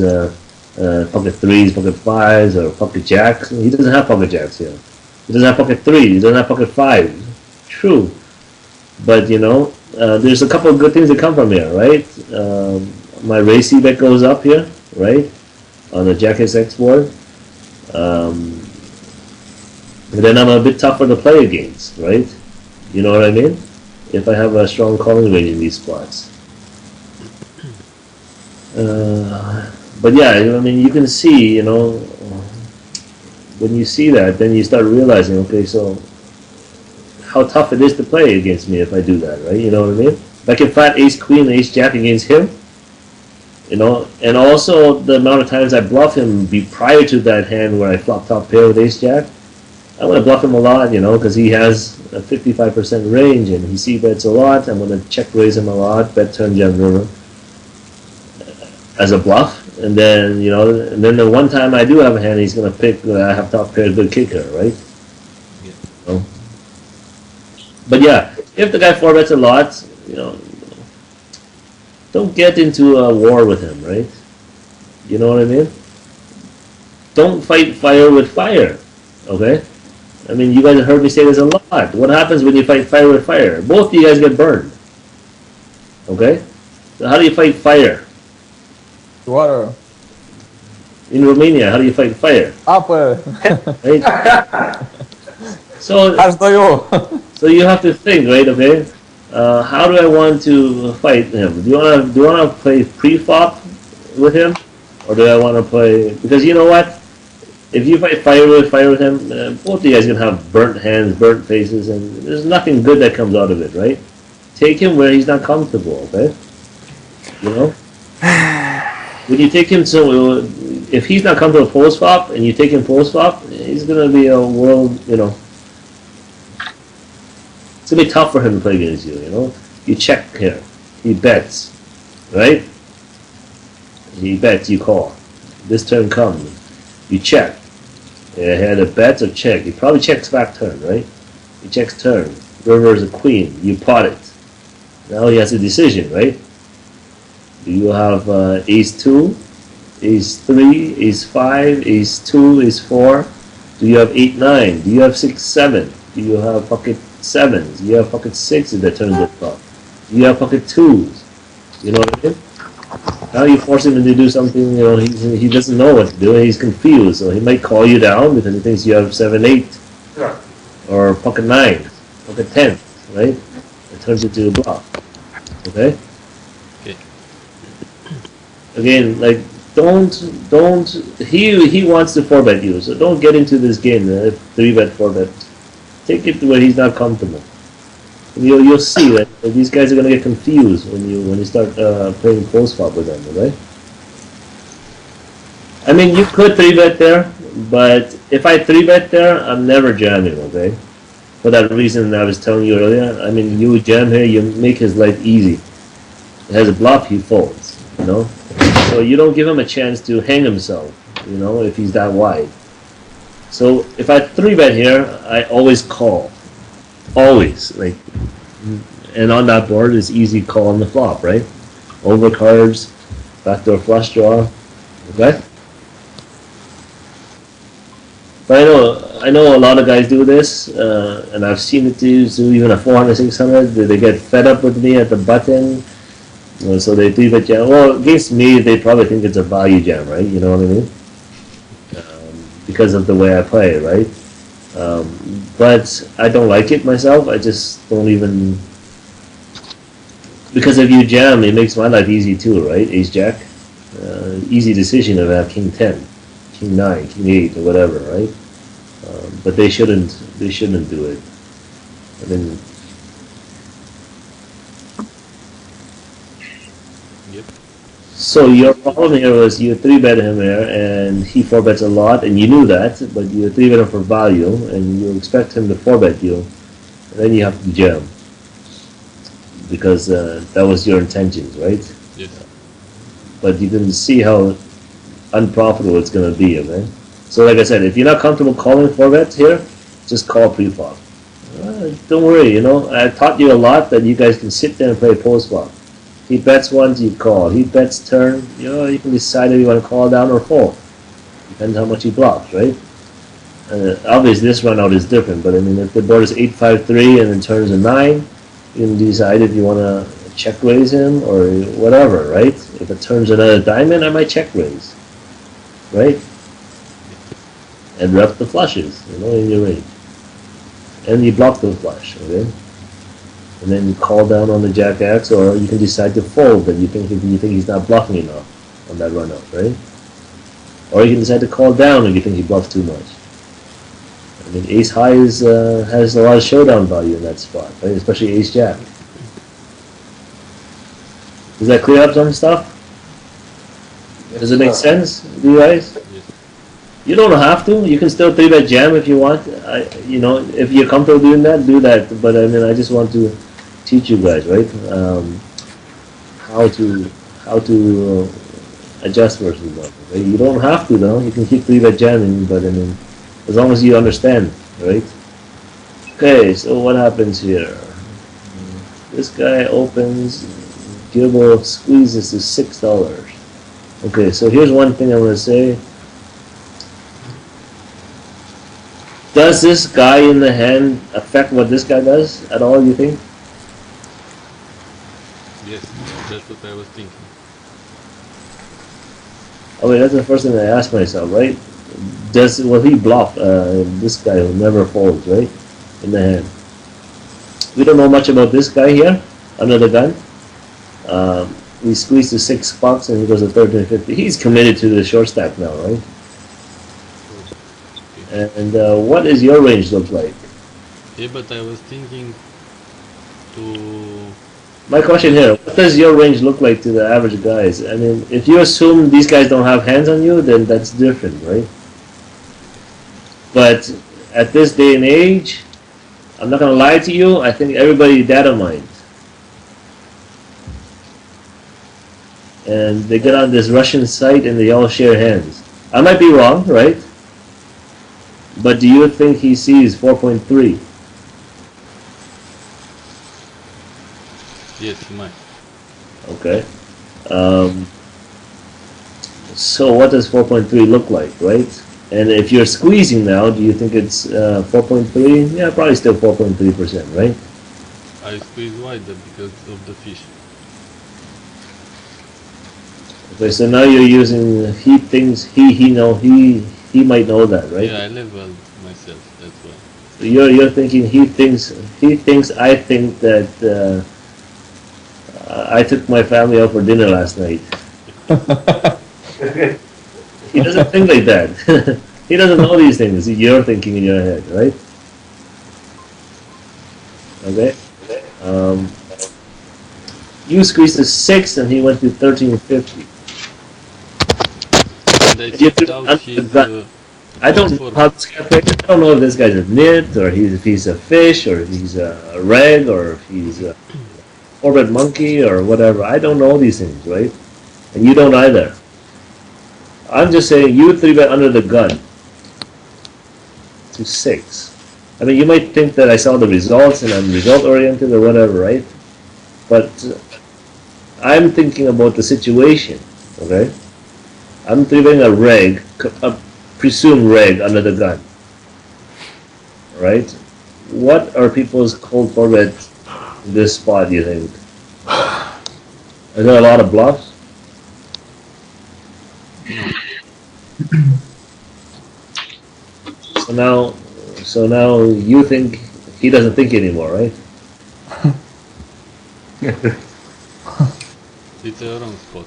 pocket threes, pocket fives, or pocket jacks. He doesn't have pocket jacks here. He doesn't have pocket threes. He doesn't have pocket fives. True, but there's a couple of good things that come from here, right? My race bet goes up here, right, on the Jack XX board. And then I'm a bit tougher to play against, right? You know what I mean? If I have a strong calling range in these spots. But yeah, I mean, you can see, when you see that, then you start realizing, okay, so how tough it is to play against me if I do that, right? You know what I mean? If I can flat ace queen, ace jack against him, and also the amount of times I bluff him prior to that hand where I flop top pair with ace jack, I'm going to bluff him a lot, because he has a 55% range and he c-bets a lot. I'm going to check raise him a lot, bet turn jam river as a bluff. And then, and then the one time I do have a hand, he's going to pick, I have top pair, good kicker, right? Yeah. But yeah, if the guy 4-bets a lot, don't get into a war with him, right? You know what I mean? Don't fight fire with fire, okay? I mean, you guys have heard me say this a lot. What happens when you fight fire with fire? Both of you guys get burned. Okay? So how do you fight fire? Water. In Romania, how do you fight fire? Apă. Right? So you have to think, right? Okay? How do I want to fight him? Do you want to play pre-flop with him, or do I want to play? Because you know what? If you fight fire with him, both of you guys are gonna have burnt hands, burnt faces, and there's nothing good that comes out of it, right? Take him where he's not comfortable, okay? When you take him to, if he's not comfortable post flop and you take him post flop, he's gonna be a world, it's gonna be tough for him to play against you, You check here, he bets, right? He bets, you call. This turn comes, you check. He had a bet or check. He probably checks back turn, right? He checks turn. River is a queen. You pot it. Now he has a decision, right? Do you have ace 2, ace 3, ace 5, ace 2, ace 4? Do you have 8, 9? Do you have 6, 7? Do you have pocket 7s? Do you have pocket 6s that turns it up? Do you have pocket 2s? You know what I mean? Now you force him to do something, he doesn't know what to do, he's confused, so he might call you down because he thinks you have 7, 8, or pocket 9, pocket 10, right? It turns into a bluff, okay? Okay. Again, like, he wants to 4-bet you, so don't get into this game, 3-bet, 4-bet. Take it to where he's not comfortable. You'll see that these guys are going to get confused when you start playing close flop with them, okay? I mean, you could 3-bet there, but if I 3-bet there, I'm never jamming, okay? For that reason I was telling you earlier. I mean, you jam here, you make his life easy. It has a bluff, he folds, So you don't give him a chance to hang himself, if he's that wide. So if I 3-bet here, I always call. Always, and on that board is easy call on the flop, right? Over cards, backdoor flush draw, okay? But I know a lot of guys do this, and I've seen it do even a 400, 600. They get fed up with me at the button, so they 3-bet jam. Well, against me, they probably think it's a value jam, right? You know what I mean? Because of the way I play, right? But I don't like it myself. I just don't even, because if you jam, it makes my life easy too, right? Ace Jack, easy decision if I have King 10, King 9, King 8, or whatever, right? But they shouldn't do it. I mean, Yep. so your problem here was you 3-bet him here, and he 4-bets a lot, and you knew that, but you 3-bet him for value, and you expect him to 4-bet you. then you have to jam because that was your intentions, right? Yes. But you can see how unprofitable it's going to be, okay? So like I said, if you're not comfortable calling 4-bet here, just call pre-flop. Don't worry, you know, I taught you a lot that you guys can sit there and play post-flop. He bets once, you call. He bets turn, you know, you can decide if you want to call down or fold. Depends how much he blocks, right? Obviously this run out is different, but I mean, if the board is 8-5-3 and then turns a 9, you can decide if you want to check raise him or whatever, right? If it turns another diamond, I might check raise, right? And rep the flushes, you know, in your range. And you block the flush, okay? And then you call down on the jack X, or you can decide to fold that you think he's not bluffing enough on that run out, right? Or you can decide to call down if you think he bluffs too much. I mean, ace high has a lot of showdown value in that spot, right? Especially ace jack. Does that clear up some stuff? Does it make sense to you guys? Yes. You don't have to. You can still 3-bet jam if you want. You know, if you're comfortable doing that, do that. But I mean, I just want to teach you guys, right? How to adjust versus bluff. Okay? You don't have to, though. You can keep 3-bet jamming, but I mean, as long as you understand, right? Okay, so what happens here? This guy opens. Gilbo squeezes to $6. Okay, so here's one thing I want to say. Does this guy in the hand affect what this guy does at all, you think? Yes, that's what I was thinking. Okay, that's the first thing I asked myself, right? Will he bluff this guy who never folds, right? In the hand. We don't know much about this guy here, under the gun. We squeeze to $6 and he goes to 13.50. He's committed to the short stack now, right? And what does your range look like? Yeah, but I was thinking to... My question here, what does your range look like to the average guys? I mean, if you assume these guys don't have hands on you, then that's different, right? But at this day and age, I'm not going to lie to you, I think everybody data mines. And they get on this Russian site and they all share hands. I might be wrong, right? But do you think he sees 4.3? Yes, you might. Okay. So what does 4.3 look like, right? And if you're squeezing now, do you think it's 4.3? Yeah, probably still 4.3%, right? I squeeze wider because of the fish. Okay, so now you're using he thinks he might know that, right? Yeah, I leveled myself, that's why. So you're thinking he thinks I think that I took my family out for dinner last night. He doesn't think like that. He doesn't know these things. You're thinking in your head, right? Okay. You squeezed to 6 and he went to 13.50. And I checked out his... I don't know how this guy plays. I don't know if this guy's a nit, or if he's a fish, or if he's a reg, or if he's a orbit monkey, or whatever. I don't know these things, right? And you don't either. I'm just saying you 3-bet under the gun to 6. I mean, you might think that I saw the results and I'm result oriented or whatever, right? But I'm thinking about the situation, okay? I'm 3-betting a reg, a presumed reg under the gun, right? What are people's cold 4-bet in this spot, you think? Are there a lot of bluffs? So now you think he doesn't think anymore, right? It's a wrong spot.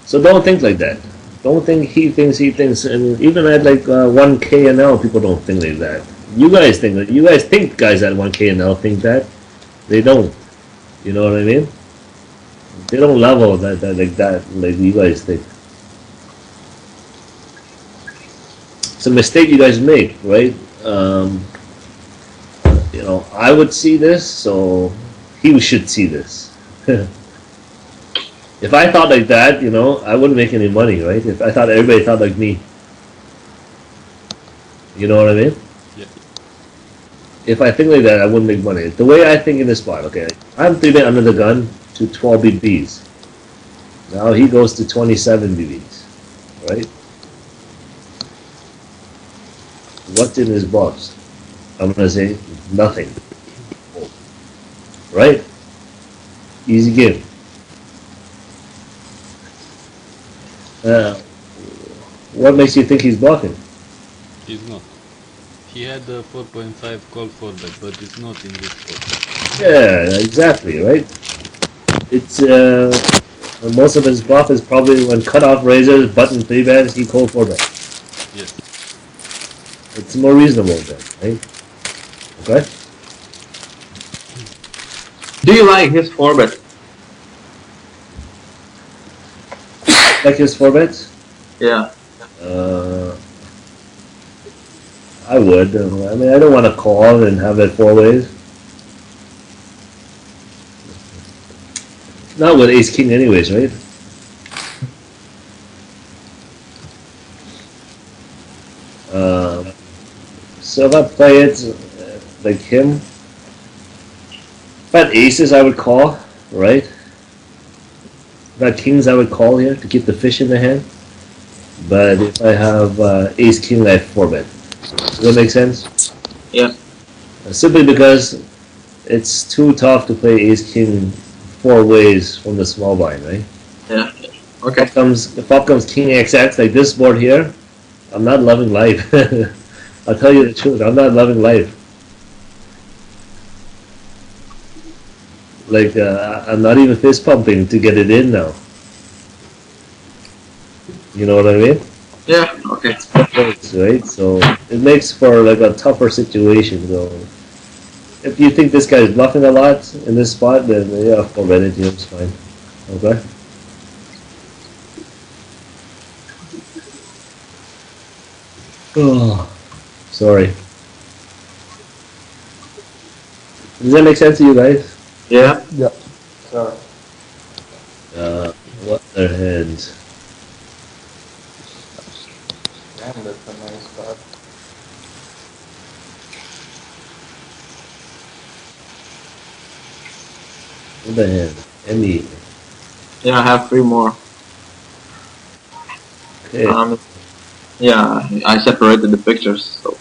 So don't think like that. Don't think he thinks, and even at like 1K and L, people don't think like that. You guys think that. You guys think guys at 1K and L think that. They don't. You know what I mean? They don't level that like you guys think. It's a mistake you guys make, right? I would see this, so he should see this. If I thought like that, I wouldn't make any money, right? If I thought everybody thought like me. You know what I mean? Yeah. If I think like that, I wouldn't make money. The way I think in this spot, okay, I'm 3-bet under the gun to 12 BBs. Now he goes to 27 BBs, right? What's in his box? I'm gonna say nothing, right? Easy game. What makes you think he's blocking? He's not. He had a 4.5 call for that, but it's not in this spot. Yeah, exactly, right? It's most of his bluff is probably when cutoff raises, button 3-bets, he called 4-bet. Yes. It's more reasonable then, right? Okay? Do you like his 4-bet? Like his 4-bets? Yeah. I would. I mean, I don't want to call and have it 4 ways. Not with ace king anyways, right? So if I play it like him, if I had aces I would call, right? If I had kings I would call here to keep the fish in the hand. But if I have ace king I have 4-bet. Does that make sense? Yeah. Simply because it's too tough to play ace king 4 ways from the small blind, right? Yeah. Okay. If up comes king XX like this board here, I'm not loving life. I'll tell you the truth, I'm not loving life. Like, I'm not even fist pumping to get it in now. You know what I mean? Yeah. Okay. Right? So it makes for like a tougher situation. So if you think this guy is bluffing a lot in this spot, then yeah, forget it. It's fine. Okay. Oh, sorry. Does that make sense to you guys? Yeah. Yeah. Sure. What other hand? Damn, that's a nice card. What the hand? Any? Yeah. I have 3 more. Okay. Yeah. I separated the pictures. So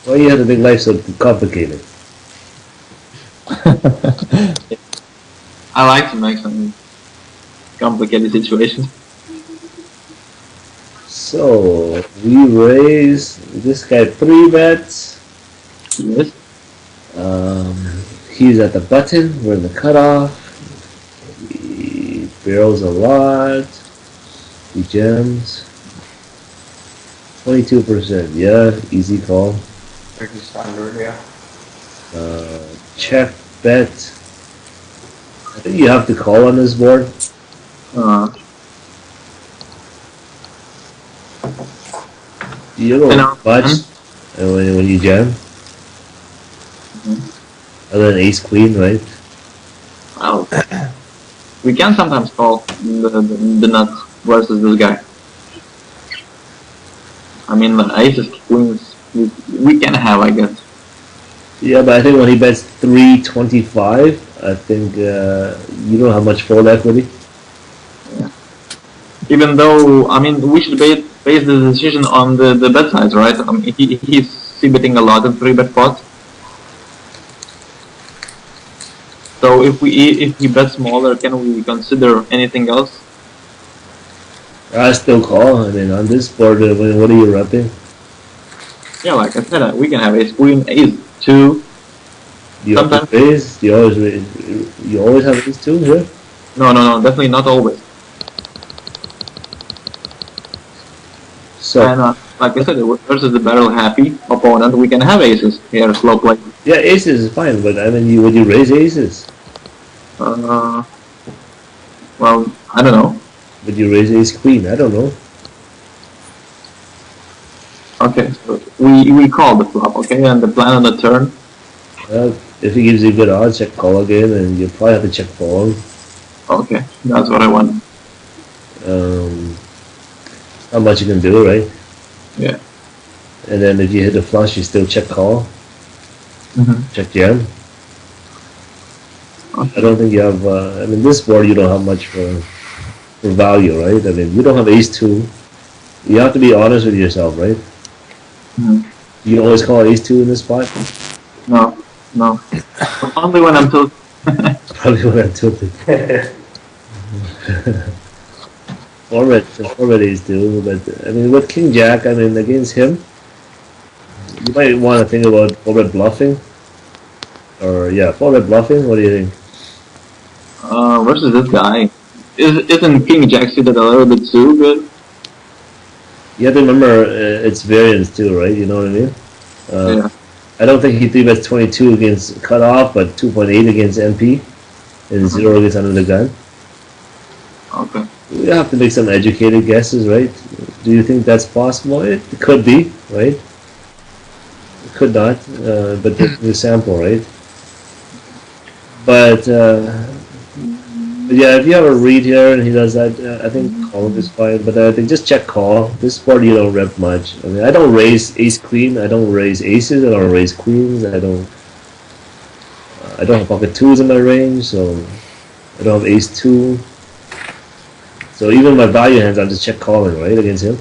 Why you have to make life so complicated? I like to make some complicated situations. So we raise this guy 3-bets. Yes. He's at the button. We're in the cutoff. He barrels a lot. He jams. 22%. Yeah, easy call. Pretty standard, yeah. Check bet. I think you have to call on this board. You don't know. much when you jam. Other than ace queen, right? Well, we can sometimes call the nuts versus this guy. I mean, the aces, queens, we can have, I guess. Yeah, but I think when he bets 325, I think you don't have much fold equity. Even though, I mean, we should base the decision on the bet size, right? I mean, he's c-betting a lot in 3-bet pots. So if he bets smaller, can we consider anything else? I still call. I mean, on this board, what are you repping? Yeah, like I said, we can have ace queen, ace two. Do you have to Sometimes. raise? Do you always raise? You always have ace 2 here? No, definitely not always. So, And like I said, versus the barrel happy opponent, we can have aces here, slow play. yeah, aces is fine, but I mean, would you raise aces? Well, I don't know. Would you raise ace queen? I don't know. Okay, so we call the flop, okay, and the plan on the turn. If he gives you good odds, check call again, and you probably have to check fold. Okay, that's what I want. Not much you can do, right? Yeah. And then if you hit a flush, you still check call, check jam. Okay. I don't think you have. I mean, this board you don't have much for value, right? I mean, you don't have ace two. You have to be honest with yourself, right? You always call ace two in this spot. No, no. Only when I'm tilted. Probably when I'm tilted. Forward ace two, but I mean, with king jack, I mean, against him, you might want to think about forward bluffing. Or yeah, forward bluffing. What do you think? Versus this guy. Isn't King Jack suited a little bit too good? You have to remember it's variance too, right? You know what I mean? Yeah. I don't think he 3-bets 22 against cutoff, but 2.8 against MP, and 0 against under the gun. Okay. We have to make some educated guesses, right? Do you think that's possible? It could be, right? It could not, but there's the sample, right? But yeah, if you have a read here and he does that, I think call is fine. But I think just check call. This board you don't rep much. I mean, I don't raise ace queen. I don't raise aces. I don't raise queens. I don't have pocket twos in my range, so I don't have ace two. So even my value hands, I'm just check calling, right, against him.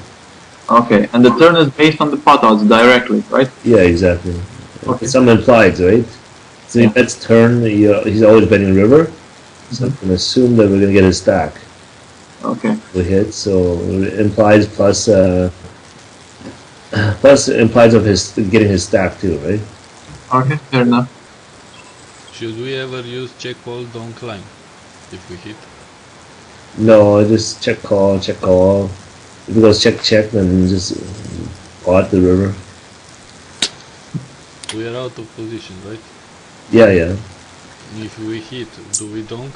Okay, and the turn is based on the pot odds directly, right? Yeah, exactly. Okay. Some implied, right? So he bets turn. He's always betting river. So I can assume that we're gonna get a stack. Okay. We hit, so it implies plus implies of his getting his stack too, right? Okay, fair enough. Should we ever use check fold don't climb if we hit? No, I just check call. If it goes check, then just pot the river. We are out of position, right? Yeah. If we hit, do we donk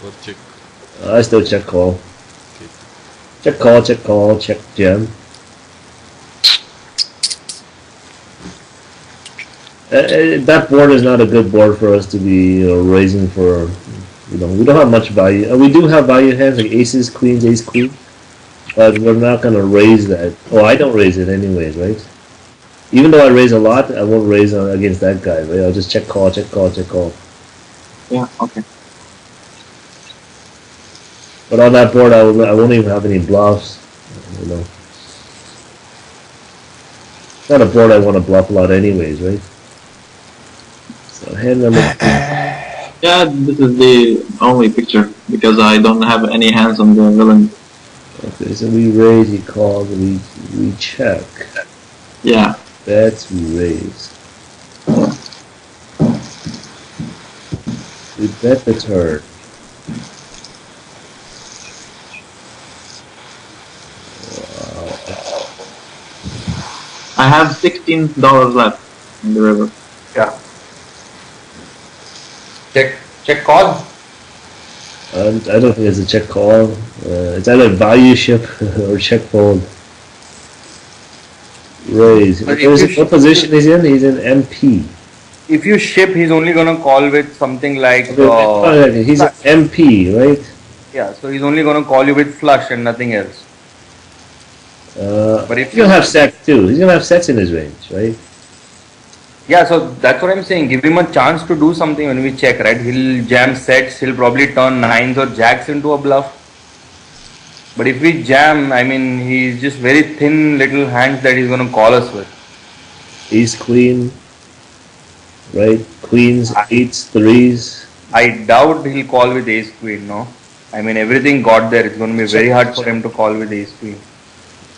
or check? I still check call. Okay. Check call, check jam. That board is not a good board for us to be raising for. We don't have much value. We do have value hands like aces, queens, ace, queen, but we're not gonna raise that. Oh, I don't raise it anyways, right? Even though I raise a lot, I won't raise against that guy, right? I'll just check call. Yeah, okay. But on that board, I won't even have any bluffs. It's not a board I want to bluff a lot anyways, right? So hand number Yeah, this is the only picture because I don't have any hands on the villain. Okay, so we raise, he calls, we check. Yeah. Bets, we raise. We bet the turn. I have $16 left in the river. Yeah. Check call. I don't think it's a check call. It's either value ship or check fold. Raise. What position is he in? He's in MP. If you ship, he's only gonna call with something like. He's an MP, right? Yeah, so he's only gonna call you with flush and nothing else. But if you have sets too, he's gonna have sets in his range, right? Yeah, so that's what I'm saying. Give him a chance to do something when we check, right? He'll jam sets, he'll probably turn nines or jacks into a bluff. But if we jam, I mean, he's just very thin little hands that he's gonna call us with. Ace queen, right? Queens, eights, threes. I doubt he'll call with ace queen, no? I mean, everything got there. It's gonna be very hard for him to call with ace queen.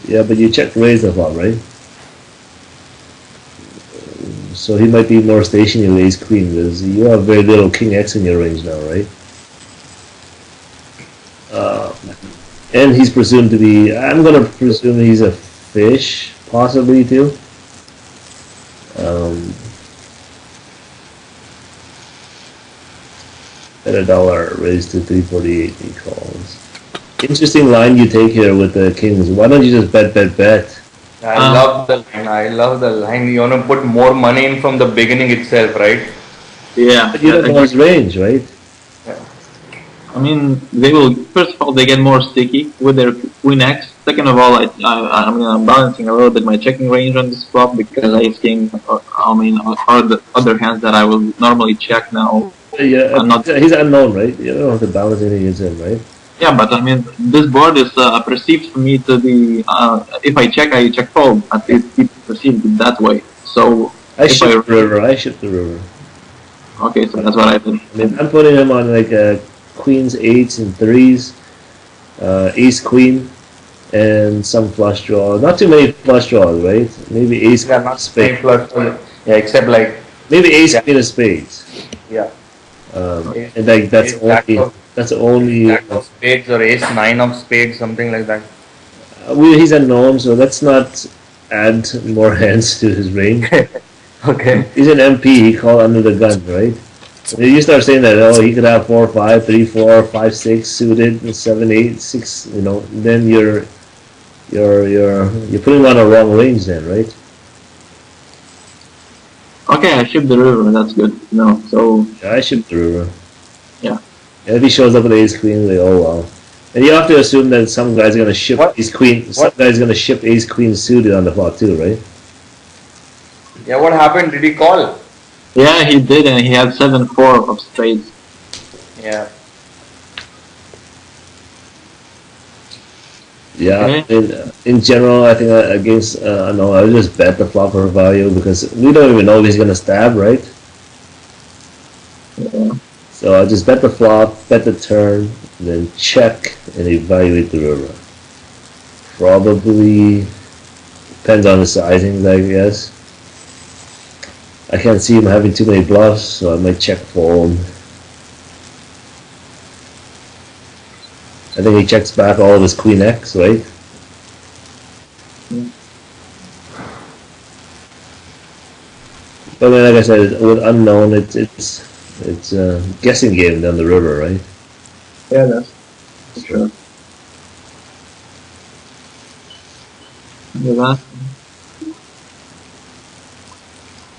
Yeah, but you check raise the flop, right? So he might be more stationary with ace queen because you have very little king x in your range now, right? And he's presumed to be. I'm gonna presume he's a fish, possibly too. At $1 raised to 348, he calls. Interesting line you take here with the kings. Why don't you just bet? I love the line. I love the line. You want to put more money in from the beginning itself, right? Yeah, But you don't know his range, right? I mean, they will. First of all, they get more sticky with their queen X. Second of all, I mean, I'm balancing a little bit my checking range on this flop because I think, I mean, are the other hands that I will normally check now. Yeah, I'm not. he's unknown, right? You don't have to balance anything against him, right? Yeah, but I mean, this board is perceived for me to be. If I check fold. It's perceived that way. So I if ship the river. I ship the river. okay, so that's what I did. I mean, I'm putting him on like queens, eights, and threes, ace, queen, and some flush draw. Not too many flush draws, right? Maybe ace, Yeah, queen, not spade. plus. Yeah, except like Maybe ace, Yeah. queen of spades. yeah, And like that's Ace, jack only of- that's only. jack of spades or ace nine of spades, something like that. He's unknown, so let's not add more hands to his range. Okay. He's an MP. He called under the gun, right? When you start saying that, oh, he could have 4-5, 3-4, 5-6 suited, 7-8, 6. You know, then you're putting him on a wrong range, then, right? Okay, I shipped the river. That's good. No, so Yeah, I ship the river. Yeah. And if he shows up with ace queen, like, oh wow. And you have to assume that some guy's gonna ship What? ace queen. Some guy's gonna ship ace queen suited on the flop too, right? Yeah, what happened? Did he call? yeah, he did, and he had 7-4 of spades. Yeah. Yeah, Okay. in general, I think against no, I would just bet the flop for value because we don't even know if he's gonna stab, right? Yeah. So I just bet the flop, bet the turn, then check and evaluate the river. Probably depends on the sizings, I guess. I can't see him having too many bluffs, so I might check fold. I think he checks back all of his queen X, right? But I mean, like I said, with unknown, it's a guessing game down the river, right? Yeah, that's for sure. Look at that.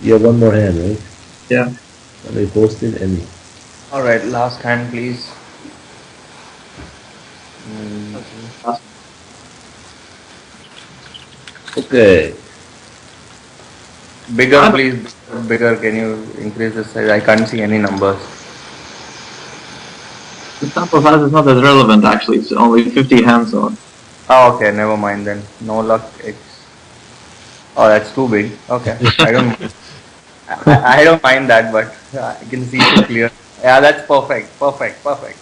You have one more hand, right? Yeah. Are they posted? Any? All right, last hand, please. Okay. Bigger, please. Bigger. Can you increase the size? I can't see any numbers. The sample size is not as relevant actually. It's only 50 hands on. Oh, okay. Never mind then. No luck. Oh, that's too big. Okay. I don't. I don't mind that, but I can see too clear. Yeah, that's perfect. Perfect. Perfect.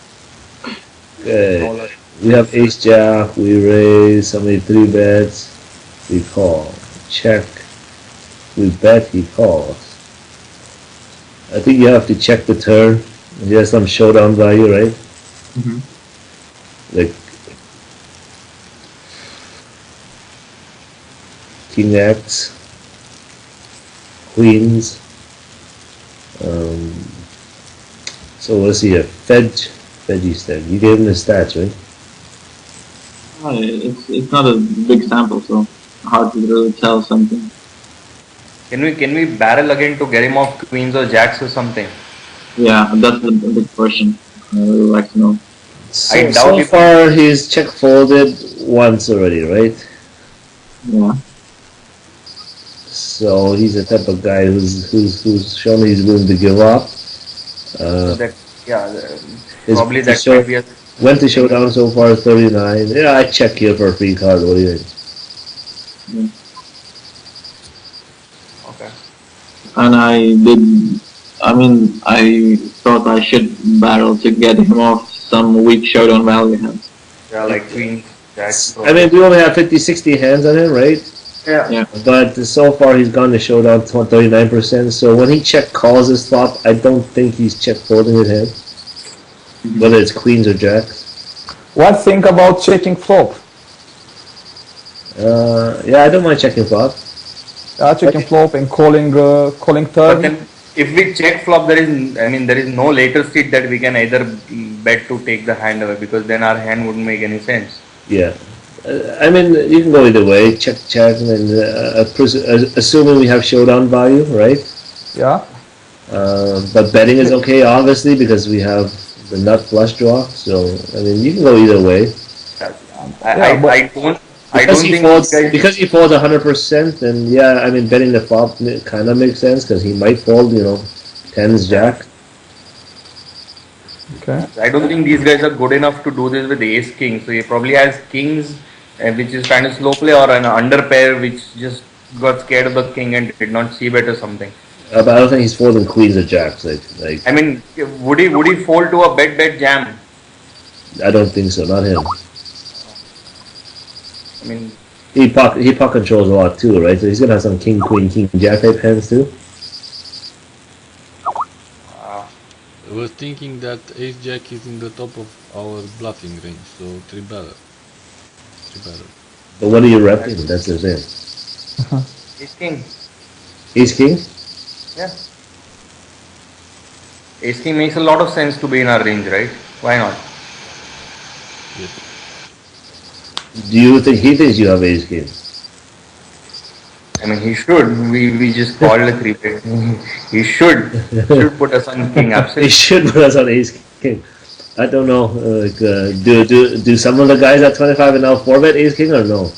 Okay. No luck. We have ace jack, we raise, somebody 3 bets, we call. Check. We bet, he calls. I think you have to check the turn. He has some showdown value, right? Mhm. Like King X, Queens. So let's see here. Veggie step. You gave him the stats, right? It's not a big sample, so hard to really tell something. Can we barrel again to get him off queens or jacks or something? Yeah, that's the big question. I would like to know. So, doubt so if- far he's check folded once already, right? Yeah. So he's the type of guy who's shown he's willing to give up. That yeah. His- Probably his that show- might be a. Went to showdown so far 39. Yeah, I check here for a free card. What do you think? Okay. And I thought I should barrel to get him off some weak showdown value hands. Yeah, like queens, jacks. I mean, we only have 50, 60 hands on him, right? Yeah. But so far he's gone to showdown 39%. So when he check calls his flop, I don't think he's check folding his hand. Whether it's queens or jacks. What think about checking flop? Yeah, I don't mind checking flop. Checking flop and calling But turn. then, if we check flop, there is no later street that we can either bet to take the hand away because then our hand wouldn't make any sense. Yeah. I mean, you can go either way. Check, check, and assuming we have showdown value, right? Yeah. But betting is okay, obviously, because we have the nut flush draw. So I mean, you can go either way. Yeah, but- I don't think these guys. Because he folds 100%, then yeah, I mean, betting the flop kind of makes sense because he might fold, tens, jack. Okay. I don't think these guys are good enough to do this with ace king. So he probably has kings, which is kind of slow play, or an under pair which just got scared of the king and did not see bet or something. But I don't think he's folding queens or jacks. Like I mean, would he fold to a bet jam? I don't think so. Not him. I mean, He pot controls a lot too, right? So he's gonna have some king, queen, king, jack type hands too. I was thinking that ace jack is in the top of our bluffing range, so three better. But what are you repping? That's the thing. ace king. Ace king? Yeah. Ace king makes a lot of sense to be in our range, right? Why not? Yes. Do you think he thinks you have ace king? I mean, he should. We just called a 3-bet. He should put us on king. He Absolutely. should put us on ace king. I don't know. Do some of the guys at 25 and now 4-bet ace king or no?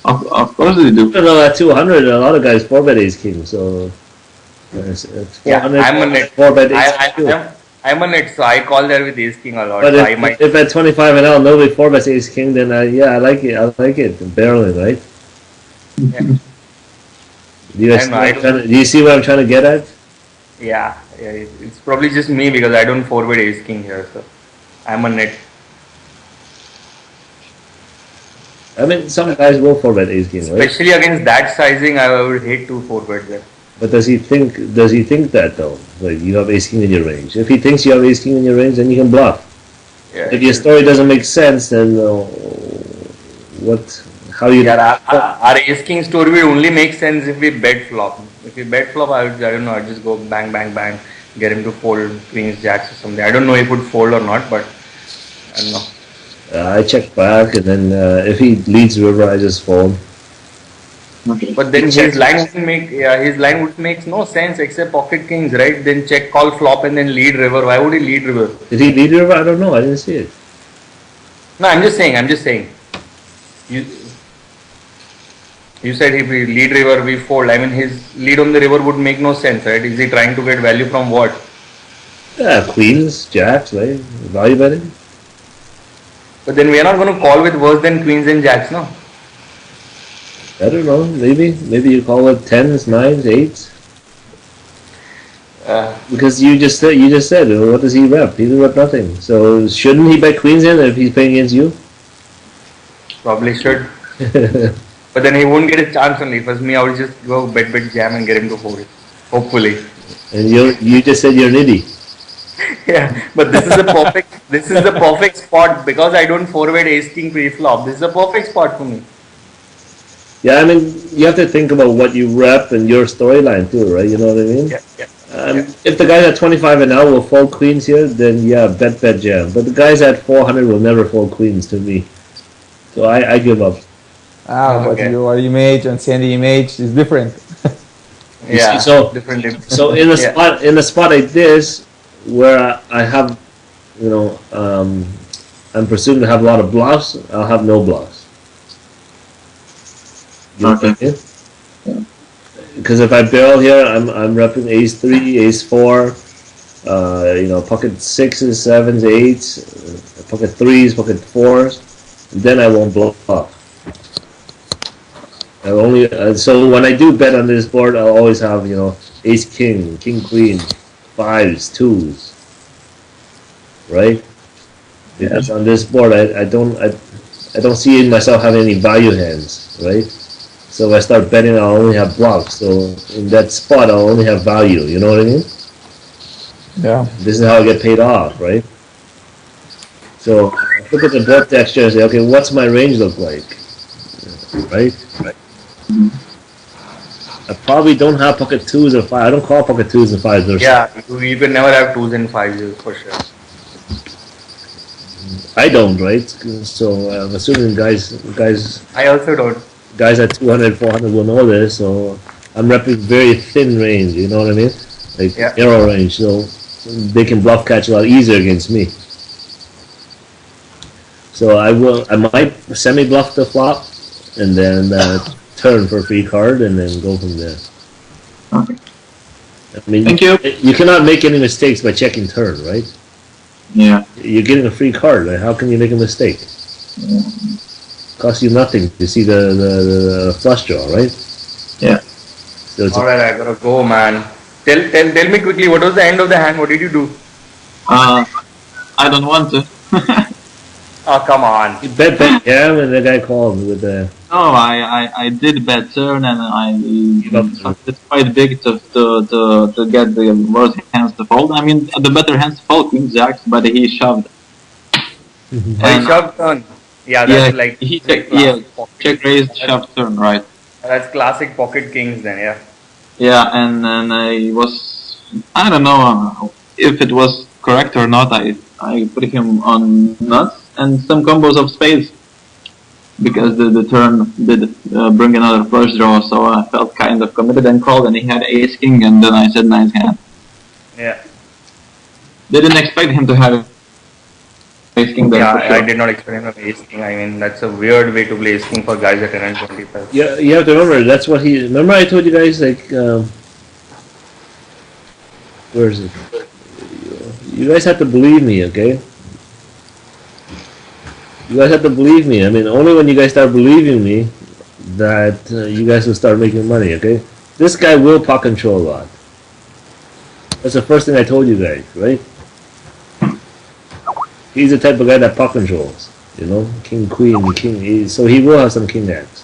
Of course they do. I don't know, at 200, a lot of guys 4-bet ace king. So it's Yeah, 400, I'm a net. 4-bet ace king. I'm a net, so I call there with ace king a lot. But So I might. if at 25 and L nobody 4-bets ace king, then yeah, I like it. I like it. Barreling, right? Yeah. Do you see what I'm trying to get at? Yeah, it's probably just me because I don't 4-bet ace king here, so I'm a net. I mean, some guys will 4-bet ace king, right? Especially against that sizing, I would hate to 4-bet there. But does he think that though? Like you have ace king in your range. If he thinks you have ace king in your range, then you can bluff. Yeah. If your story doesn't make sense, then how you? Yeah, our ace king story will only make sense if we bet flop. If we bet flop, I don't know, I'd just go bang, bang, bang, get him to fold queens, jacks or something. I don't know if he would fold or not, but I don't know. I check back, and then if he leads river, I just fold. Okay. But then his line would make no sense except pocket kings, right? Then check, call, flop, and then lead river. Why would he lead river? Did he lead river? I don't know. I didn't see it. No, I'm just saying. You said if we lead river, we fold. I mean, his lead on the river would make no sense, right? Is he trying to get value from what? Yeah, queens, jacks, right? Value betting. But then we are not going to call with worse than queens and jacks, no? I don't know. Maybe you call it tens, nines, eights. Because you just said what does he rep? He doesn't rep nothing. So shouldn't he bet queens in if he's playing against you? Probably should. But then he won't get a chance only. If it was me, I would just go bet jam and get him to fold. Hopefully. And you just said you're an idiot. Yeah, but this is the perfect spot because I don't 4-bet ace king pre-flop. This is a perfect spot for me. Yeah, I mean, you have to think about what you rep and your storyline too, right? You know what I mean? Yeah. If the guys at 25 and now will fold queens here, then yeah, bet jam. But the guys at 400 will never fold queens to me. So I give up. But Okay. your image and Sandy image is different. Yeah. So- differently. So in a spot like this, where I have, I'm presuming to have a lot of bluffs, I'll have no bluffs. You know what I mean? Yeah. Because if I barrel here, I'm repping ace 3, ace 4, pocket 6s, 7s, 8s, pocket 3s, pocket 4s, then I won't bluff. I only so when I do bet on this board, I'll always have ace king, king queen, 5s, 2s, right? Because on this board, I don't see myself having any value hands, right? So if I start betting, I'll only have blocks. So in that spot, I'll only have value. You know what I mean? Yeah. This is how I get paid off, right? So look at the board texture and say, okay, what's my range look like? Right? I probably don't have pocket 2s or 5s. I don't call pocket 2s and 5s. Yeah, you can never have 2s and 5s for sure. I don't, right? So I'm assuming I also don't. guys at 200, 400 will know this. So I'm repping very thin range. You know what I mean? Like Yeah. narrow range, so they can bluff catch a lot easier against me. So I might semi bluff the flop, and then turn for free card, and then go from there. Okay. I mean, Thank you. You cannot make any mistakes by checking turn, right? Yeah. You're getting a free card, right? How can you make a mistake? Costs you nothing to see the flush draw, right? Yeah. So it's All right, I gotta go, man. Tell me quickly, what was the end of the hand? What did you do? I don't want to. Oh, come on. you bet jam, and the guy called with the. No, I did bet turn and up. it's quite big to get the worst hands to fold. I mean, the better hands to fold, King Jacks, but he shoved. Oh, he shoved turn. Yeah, that's like he classic check raised, shoved turn, right? That's classic pocket kings then, yeah. Yeah, and I was, I don't know if it was correct or not. I put him on nuts and some combos of spades because the turn did bring another flush draw, so I felt kind of committed and called, and he had ace king, and then I said nice hand. Yeah. Didn't expect him to have ace king there. Yeah, for sure. I did not expect him to ace king. I mean, that's a weird way to play ace king for guys at 10 Yeah, you have to remember that's what he. Remember I told you guys like, where is it? You guys have to believe me, okay? You guys have to believe me. I mean, only when you guys start believing me that you guys will start making money, okay? This guy will pot control a lot. That's the first thing I told you guys, right? He's the type of guy that pot controls, you know? King, queen, king. So he will have some king hands,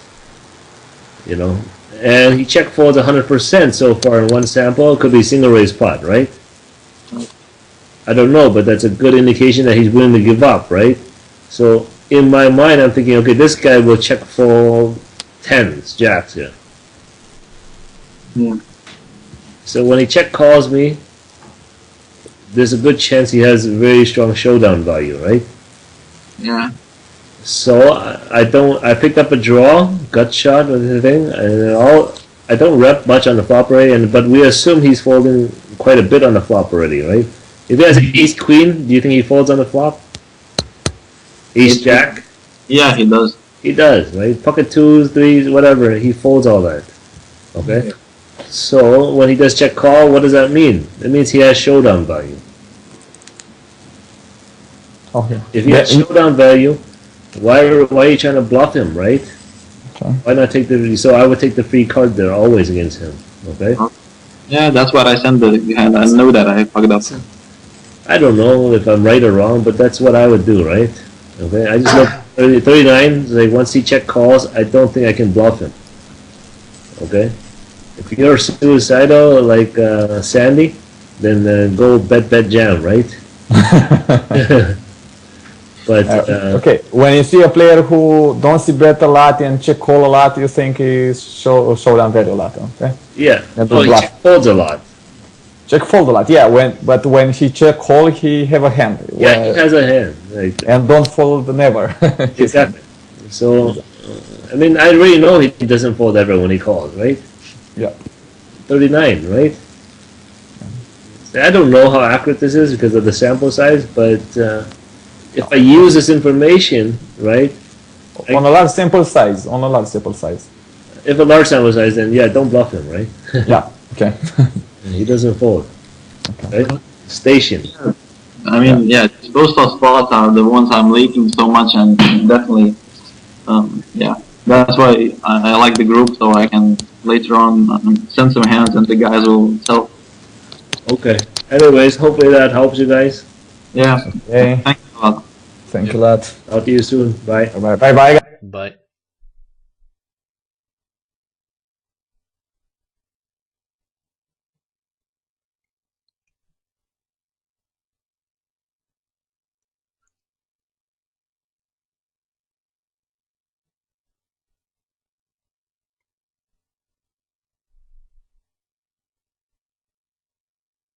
you know? And he check folds 100% so far in one sample. It could be single raise pot, right? I don't know, but that's a good indication that he's willing to give up, right? So in my mind, I'm thinking, okay, this guy will check fold tens, jacks here. Yeah. So when he check calls me, there's a good chance he has a very strong showdown value, right? Yeah. So I picked up a draw, gut shot or anything, and I don't rep much on the flop already, but we assume he's folding quite a bit on the flop already, right? If he has ace queen, do you think he folds on the flop? Ace jack? Yeah, he does. He does, right? Pocket twos, threes, whatever, he folds all that. Okay? So when he does check call, what does that mean? It means he has showdown value. Okay. If he has showdown value, why are you trying to bluff him, right? Okay. Why not take the? So I would take the free card there always against him. Okay. Yeah, that's what I sent the hand. I know that I fucked up. I don't know if I'm right or wrong, but that's what I would do, right? Okay. I just look 39. Like once he check calls, I don't think I can bluff him. Okay. If you're suicidal like Sandy, then go bet jam, right? But okay, when you see a player who don't see bet a lot and check call a lot, you think he's showdown value a lot, okay? yeah, And he bluff. check folds a lot. Check fold a lot, yeah. But when he check call, he have a hand. Yeah, he has a hand. Like, And don't fold never. exactly. So, I mean, I really know he doesn't fold ever when he calls, right? Yeah. 39, right? I don't know how accurate this is because of the sample size, but if I use this information, right? On a large sample size. On a large sample size. If a large sample size, then yeah, don't bluff him, right? Yeah. Okay. He doesn't fold, right? Station. I mean, yeah, those tough spots are the ones I'm leaking so much, and definitely, yeah, that's why I like the group, so I can later on send some hands and the guys will tell. Okay. Anyways, hopefully that helps you guys. Yeah, Okay. thanks a lot. Thank you a lot. Talk to you soon. Bye. Bye bye. Bye.